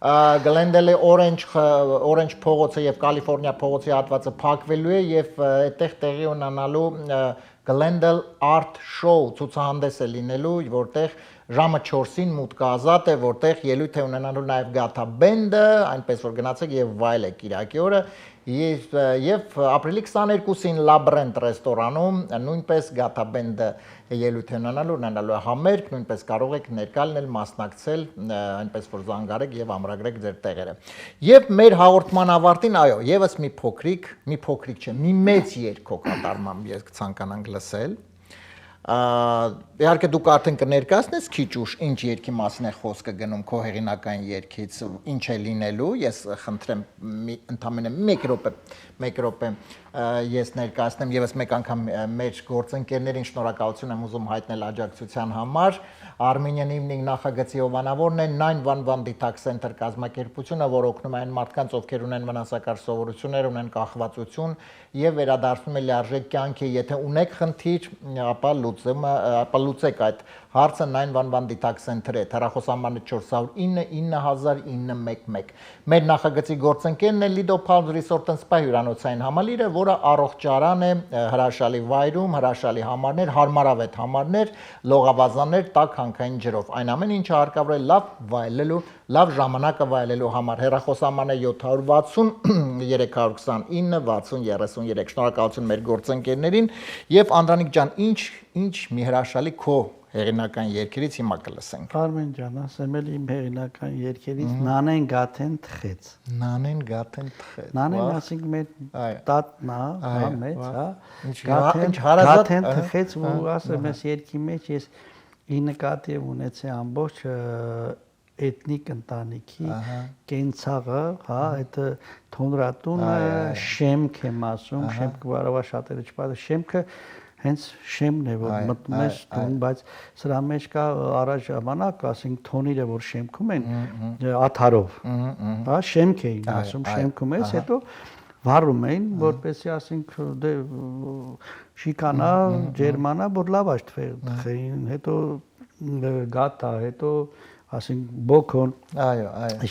Գլենդելի Orange փողոցը եւ Կալիֆոռնիա փողոցի հատվածը փակվելու է եւ այդտեղ տեղի ունենալու Glendale Art Show ցուցահանդես է լինելու, որտեղ ժամը 4-ին մուտքը ազատ է, որտեղ ելույթ է ունենալու նաև Gata Band-ը, այնպես որ գնացեք եւ վայելեք Կիրակի օրը, եւ ապրիլի 22-ին Labyrinth ռեստորանում նույնպես Gata Band-ը ելույթ է ունենալու համերգ, նույնպես կարող եք ներկա լինել, մասնակցել, այնպես որ զանգարեք եւ ամրագրեք ձեր տեղերը։ Եվ մեր հաղորդման ավարտին, այո, եւս մի փոքրիկ չէ, մի մեծ երգ կատարմամբ ես կցանկանանք լսել։ Իհարկե դուք արդեն կներկայացնես քիչ ուշ ինչ երգի մասին է խոսքը գնում քո հեղինակային երգից, ինչ է լինելու, ես խնդրեմ ընդամենը 1 րոպե ես ներկայացնեմ եւս մեկ անգամ մեր գործընկերներին շնորհակալություն եմ ուզում հայտնել աջակցության համար Armenian Evening նախագծի հովանավորն է 911 Detox Center կազմակերպությունը, որ օգնում է այն մարդկանց, ովքեր ունեն վնասակար սովորություններ, ունեն կախվածություն եւ վերադարձնում է լիարժեք կյանքի, եթե ունեք խնդիր, ապա լուծեք այդ հարցը 911 Detox Center-ը, հեռախոսահամարը 409 9000 Մեր նախագծի գործընկերն է Lido Palms Resort and Spa հյուրանոցային համալիրը, որը առողջարան է հրաշալի վայրում, հրաշալի համարներ, հարմարավետ համարներ, լողավազաններ, տաք հանքային ջրով։ Այն ամեն ինչը հարկավոր է լավ վայելելու, լավ ժամանակը վայելելու համար։ Հեռախոսահամարն է 760 329 60 33։ Շնորհակալություն մեր գործընկերներին եւ Անդրանիկ ջան, ինչ մի հրաշալի քո հեղինակային երգերից հիմա կլսենք։ Արմեն ջան, ասեմ էլ իմ հեղինակային երգերից Նանեն գաթեն թխեց։ Նանեն գաթեն թխեց։ Նանեն ասենք մեր տատն է, մեծ, հա։ Ինչ հարազատ գաթեն թխեց ու ասեմ ես երգի մեջ ես ի նկատի ունեցի ամբողջ էթնիկ ընտանիքի կենցաղը, հա, այդ թոնրատունը շեմք եմ ասում, շեմքը բարավա շատերը չպատը, շեմքը հենց շեմն է, որ մտնում ես տուն, բայց սրա մեջ կա առաջ ժամանակ, ասենք թոնիրը, որ շեմքում են աթարով, հա, շեմք էին ասում, շեմքում ես, հետո վառում էին, որպեսզի ասենք դե շիկանա, ջերմանա, որ լավաշ թխեին, հետո գաթա, հետո ասենք բոքոն,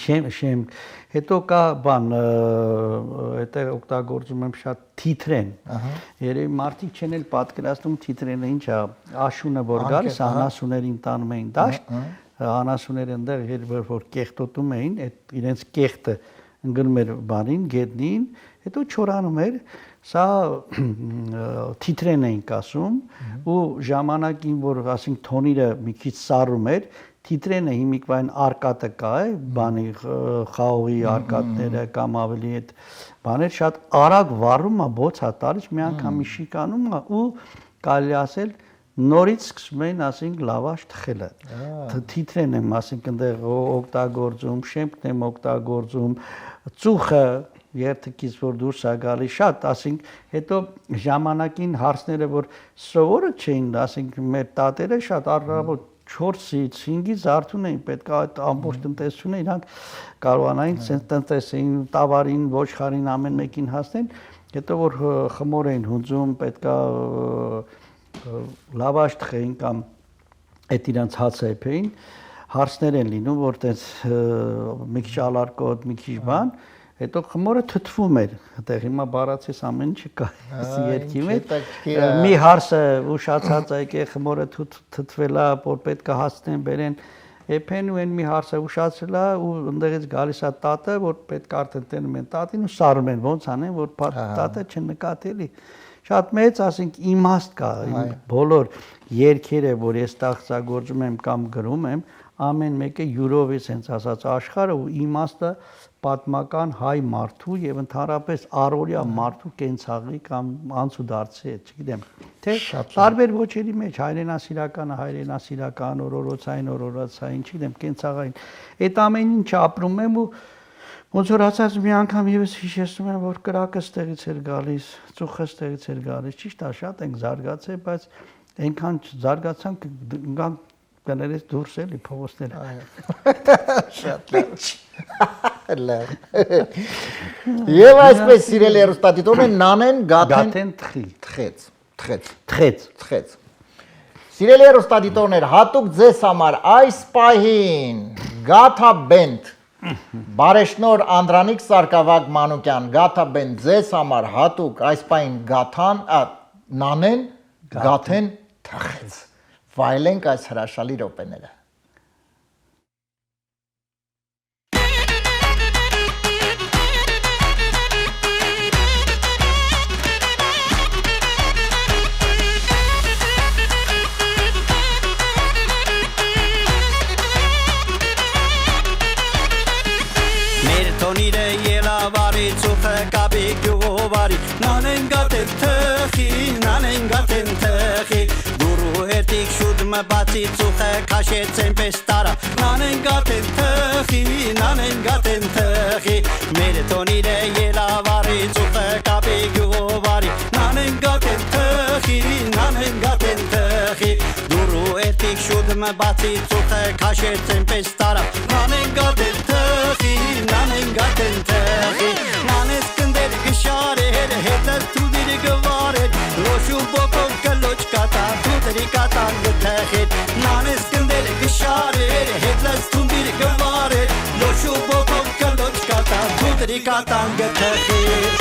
շեմ, հետո կա բան, այդտեղ օգտագործում եմ շատ թիթրեն, երևի մարդիկ չեն էլ պատկերացնում թիթրենը ինչ է, աշունը որ գալիս, անասուներին տանում էին դաշտ, անասուները այնտեղ որ կեղտոտում էին, իրենց կեղտը ընկնում էր բանին, գետնին, հետո չորանում էր, սա թիթրեն էինք ասում ու ժամանակին որ ասենք թոնիրը մի քիչ սառում էր թիթրենը հիմիկվային արկատը կա է, բանի խաղողի արկատները կամ ավելի այդ բաներ շատ արագ վառում է, բոց է տալիս, մի անգամ շիկանում է ու կարելի ասել նորից սկսում էին ասենք լավաշ թխելը։ Թիթրեն եմ ասենք այնտեղ օգտագործում, շեմքն եմ օգտագործում, ծուխը երթքից որ դուրս է գալիս շատ, ասենք հետո ժամանակին հարցները որ սովորը չէին, ասենք մեր տատերը շատ առավոտ 4-ից 5-ից արդյուն էին պետք է այդ ամբողջ տնտեսությունը իրանք կարողանային sense տնտեսային տավարին, ոչխարին ամեն մեկին հասնեն, հետո որ խմոր էին հունձում, պետք է լավաշ թխեին կամ այդ իրանց հացը եփեին, հարցներ են լինում, որ տես մի քիչ ալարկոտ, մի քիչ բան, հետո խմորը թթվում էր, այդտեղ հիմա բառացես ամեն ինչը կա երկի մեջ, մի հարսը ուշացած եկե խմորը թթվելա, որ պետք է հասնեն, բերեն, եփեն ու այն մի հարսը ուշացել է ու ընդեղից գալիս է տատը, որ պետք է արդեն տենում են տատին ու սարում են, ոնց անեն, որ տատը չնկատելի։ Շատ մեծ, ասենք, իմաստ կա, բոլոր երգերը, որ ես ստեղծագործում եմ կամ գրում եմ, ամեն մեկը յուրով է sense ասած աշխարհը ու իմաստը պատմական հայ մարդու եւ ընդհանրապես առօրյա մարդու կենցաղի կամ անցուդարձի է, չգիտեմ, թե տարբեր ոճերի մեջ հայրենասիրական, օրորոցային, չգիտեմ, կենցաղային, այդ ամեն ինչը ապրում եմ ու ոնց որ ասած մի անգամ եւս հիշեցնում եմ, որ կրակը ստեղից էր գալիս, ծուխը ստեղից էր գալիս, ճիշտ է, շատ ենք զարգացել, բայց այնքան զարգացանք գանք կներես դուրս էլի փողոցները։ Շատ լավ։ Եվ այսպես սիրելի հեռուստադիտողներ Նանեն գաթեն թխեց։ Սիրելի հեռուստադիտողներ, հատուկ ձեզ համար այս պահին Gata Band Բարեշնոր Անդրանիկ Սարգսակ Մանուկյան, գաթա բեն ձեզ համար հատուկ այս պայն գաթան, նանեն գաթեն թխեց։ Վայելենք այս հրաշալի րոպեները։ Տոնիրը ելավարի ծուխը կապի գյուղովարի նանեն գատեն թխի դուրու հետիք շուտ մը բացի ծուխը կաշեցեն պես տարա նանեն գատեն թխի մեր տոնիրը ելավարի ծուխը կապի գյուղովարի նանեն գատեն թխի դուրու հետիք շուտ մը բացի ծուխը կաշեցեն պես տարա նանեն գատեն թխի Nanes kënder gësharet, hetës tudiri gëvaret Loshu bokov këlloq kata, tutëri kata ngëtëhet Nanes kënder gësharet, hetës tudiri gëvaret Loshu bokov këlloq kata, tutëri kata ngëtëhet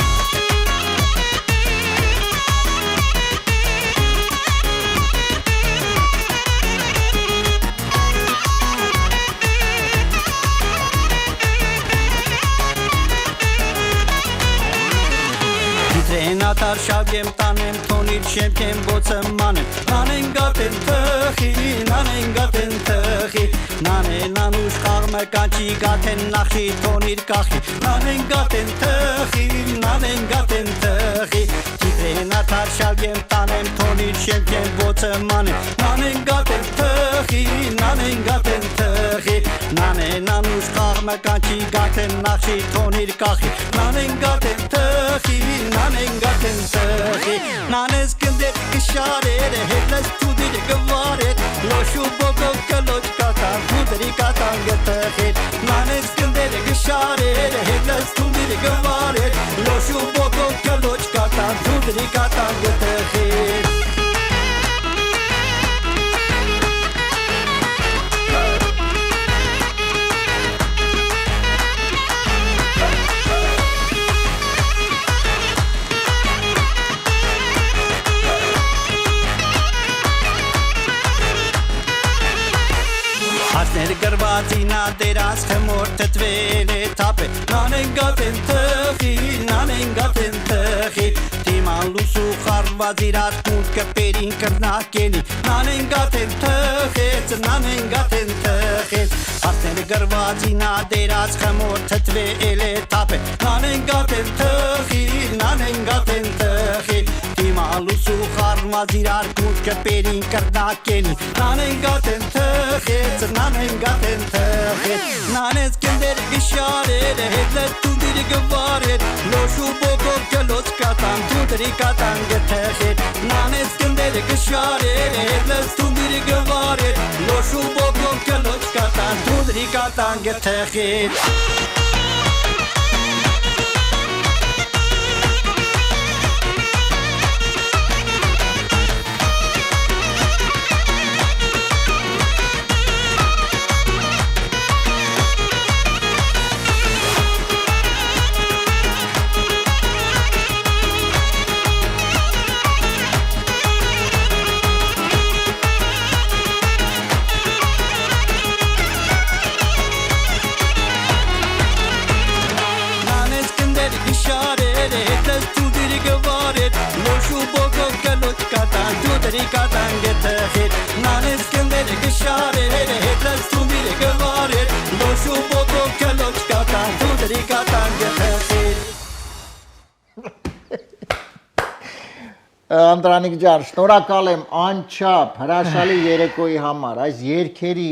Ատար շագեմ տանեմ, թոնիր շեմքեմ բոցեմ մանեմ Նանեն գատեն թխի Նանեն անուշ խաղմը կանչի գատեն նախի, թոնիր կախի Նանեն գատեն թխի Տիտրեն ատար շագեմ տանեմ, թոնիր շեմքեմ բոցեմ մանեմ Նանեն գատեն թխի Նանեն անուշ խաղմը կանչի գատեն նախի, թոնիր կախի Նանեն գատեն թխի Nanes kënder kësharet, hetës tudiri gëvaret Loshu bokov këlloq kata, tutëri kata ngëtëhet Nanes kënder kësharet, hetës tudiri gëvaret Loshu bokov këlloq kata, tutëri kata ngëtëhet Ասներ գրվածինա դերած խմոր թտվել է թապե Նանեն գատեն թխի Տիման լուսու խարված իրատ կունդ կպերին կրնակենի Նանեն գատեն թխեց Ասներ գրվածինա դերած խմոր թտվել է թապե Նանեն գատեն թխի Տիման լուսու խարված իրատ կունդ կպերին կրնակենի Նանեն գատեն թխեց Nanes kënder gësharet, hetës tudiri gëvaret Loshu bokov këlloq katan, tutëri kata ngëtëhet Nanes kënder gësharet, hetës tudiri gëvaret Loshu bokov këlloq katan, tutëri kata ngëtëhet Nanes kënder gësharet, hetës tudiri gëvaret Loshu bokov këlloq kata, tutëri kata ngëtëhet Անդրանիկ ջան, շնորհակալ եմ անչափ հրաշալի երեկոյի համար, այս երգերի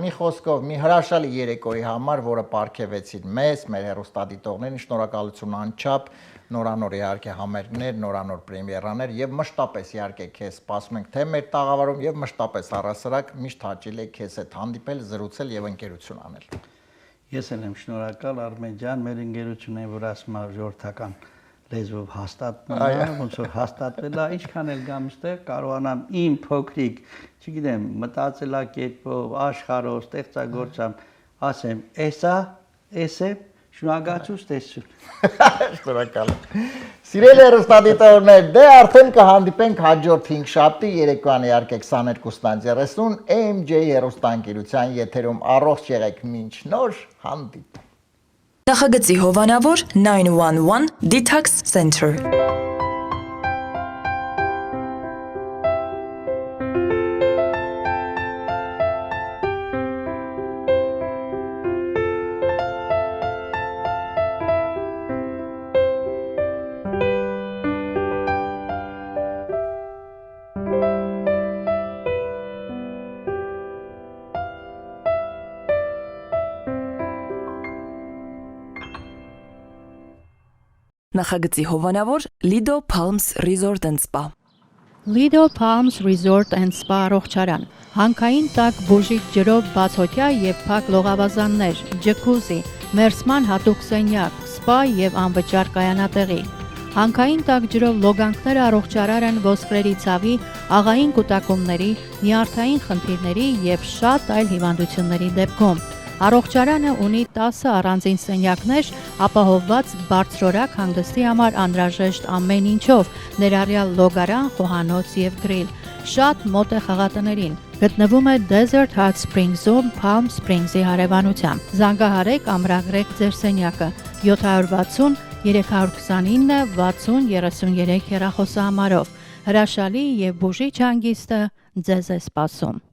մի խոսքով մի հրաշալի երեկոյի համար, որը պարգևեցին մեզ, մեր հեռուստադիտողներին, շնորհակալություն անչափ նորանոր իհարկե համերգներ, նորանոր պրեմիերաներ եւ մշտապես իհարկե քեզ սպասում ենք թե մեր տաղավարում եւ մշտապես առասարակ միշտ հաճելի է քեզ հետ հանդիպել, զրուցել եւ ընկերություն անել։ Ես եմ շնորհակալ Արմեն ջան, մեր ընկերությունն որ ասում է ժողովրդական լեզվով հաստատվում է, ոնց որ հաստատվել է, ինչքան էլ գամ ստեղ կարողանամ իմ փոքրիկ, չգիտեմ, մտածելակերպով, աշխարհով, ստեղծագործությամբ ասեմ, էսե շնորհակալություն տեսություն։ Շնորհակալ եմ։ Սիրելի հեռուստադիտողներ, դե արդեն կհանդիպենք հաջորդ 5 շաբթի երեկոյան իհարկե 22:30 AMJ հեռուստաընկերության եթերում առողջ եղեք մինչ նոր հանդիպ։ Նախագծի հովանավոր 911 Detox Center։ Նախագծի հովանավոր Lido Palms Resort and Spa։ Lido Palms Resort and Spa առողջարան։ Հանքային տաք բուժիչ ջրով բացօթյա եւ փակ լողավազաններ, ջկուզի, մերսման հատուկ սենյակ, սպա եւ անվճար կայանատեղի։ Հանքային տաք ջրով լոգանքները առողջարար են ոսկրերի ցավի, աղային կուտակումների, նյարդային խնդիրների եւ շատ այլ հիվանդությունների դեպքում։ Առողջարանը ունի 10 առանձին սենյակներ, ապահովված բարձրորակ հանգստի համար անհրաժեշտ ամեն ինչով, ներառյալ լոգարան, խոհանոց եւ գրիլ։ Շատ մոտ է խաղատներին։ Գտնվում է Desert Hot Springs-ում Palm Springs-ի հարևանությամբ։ Զանգահարեք ամրագրեք ձեր սենյակը 760 329 60 33 հեռախոսահամարով։ Հրաշալի եւ բուժիչ հանգիստը ձեզ է սպասում։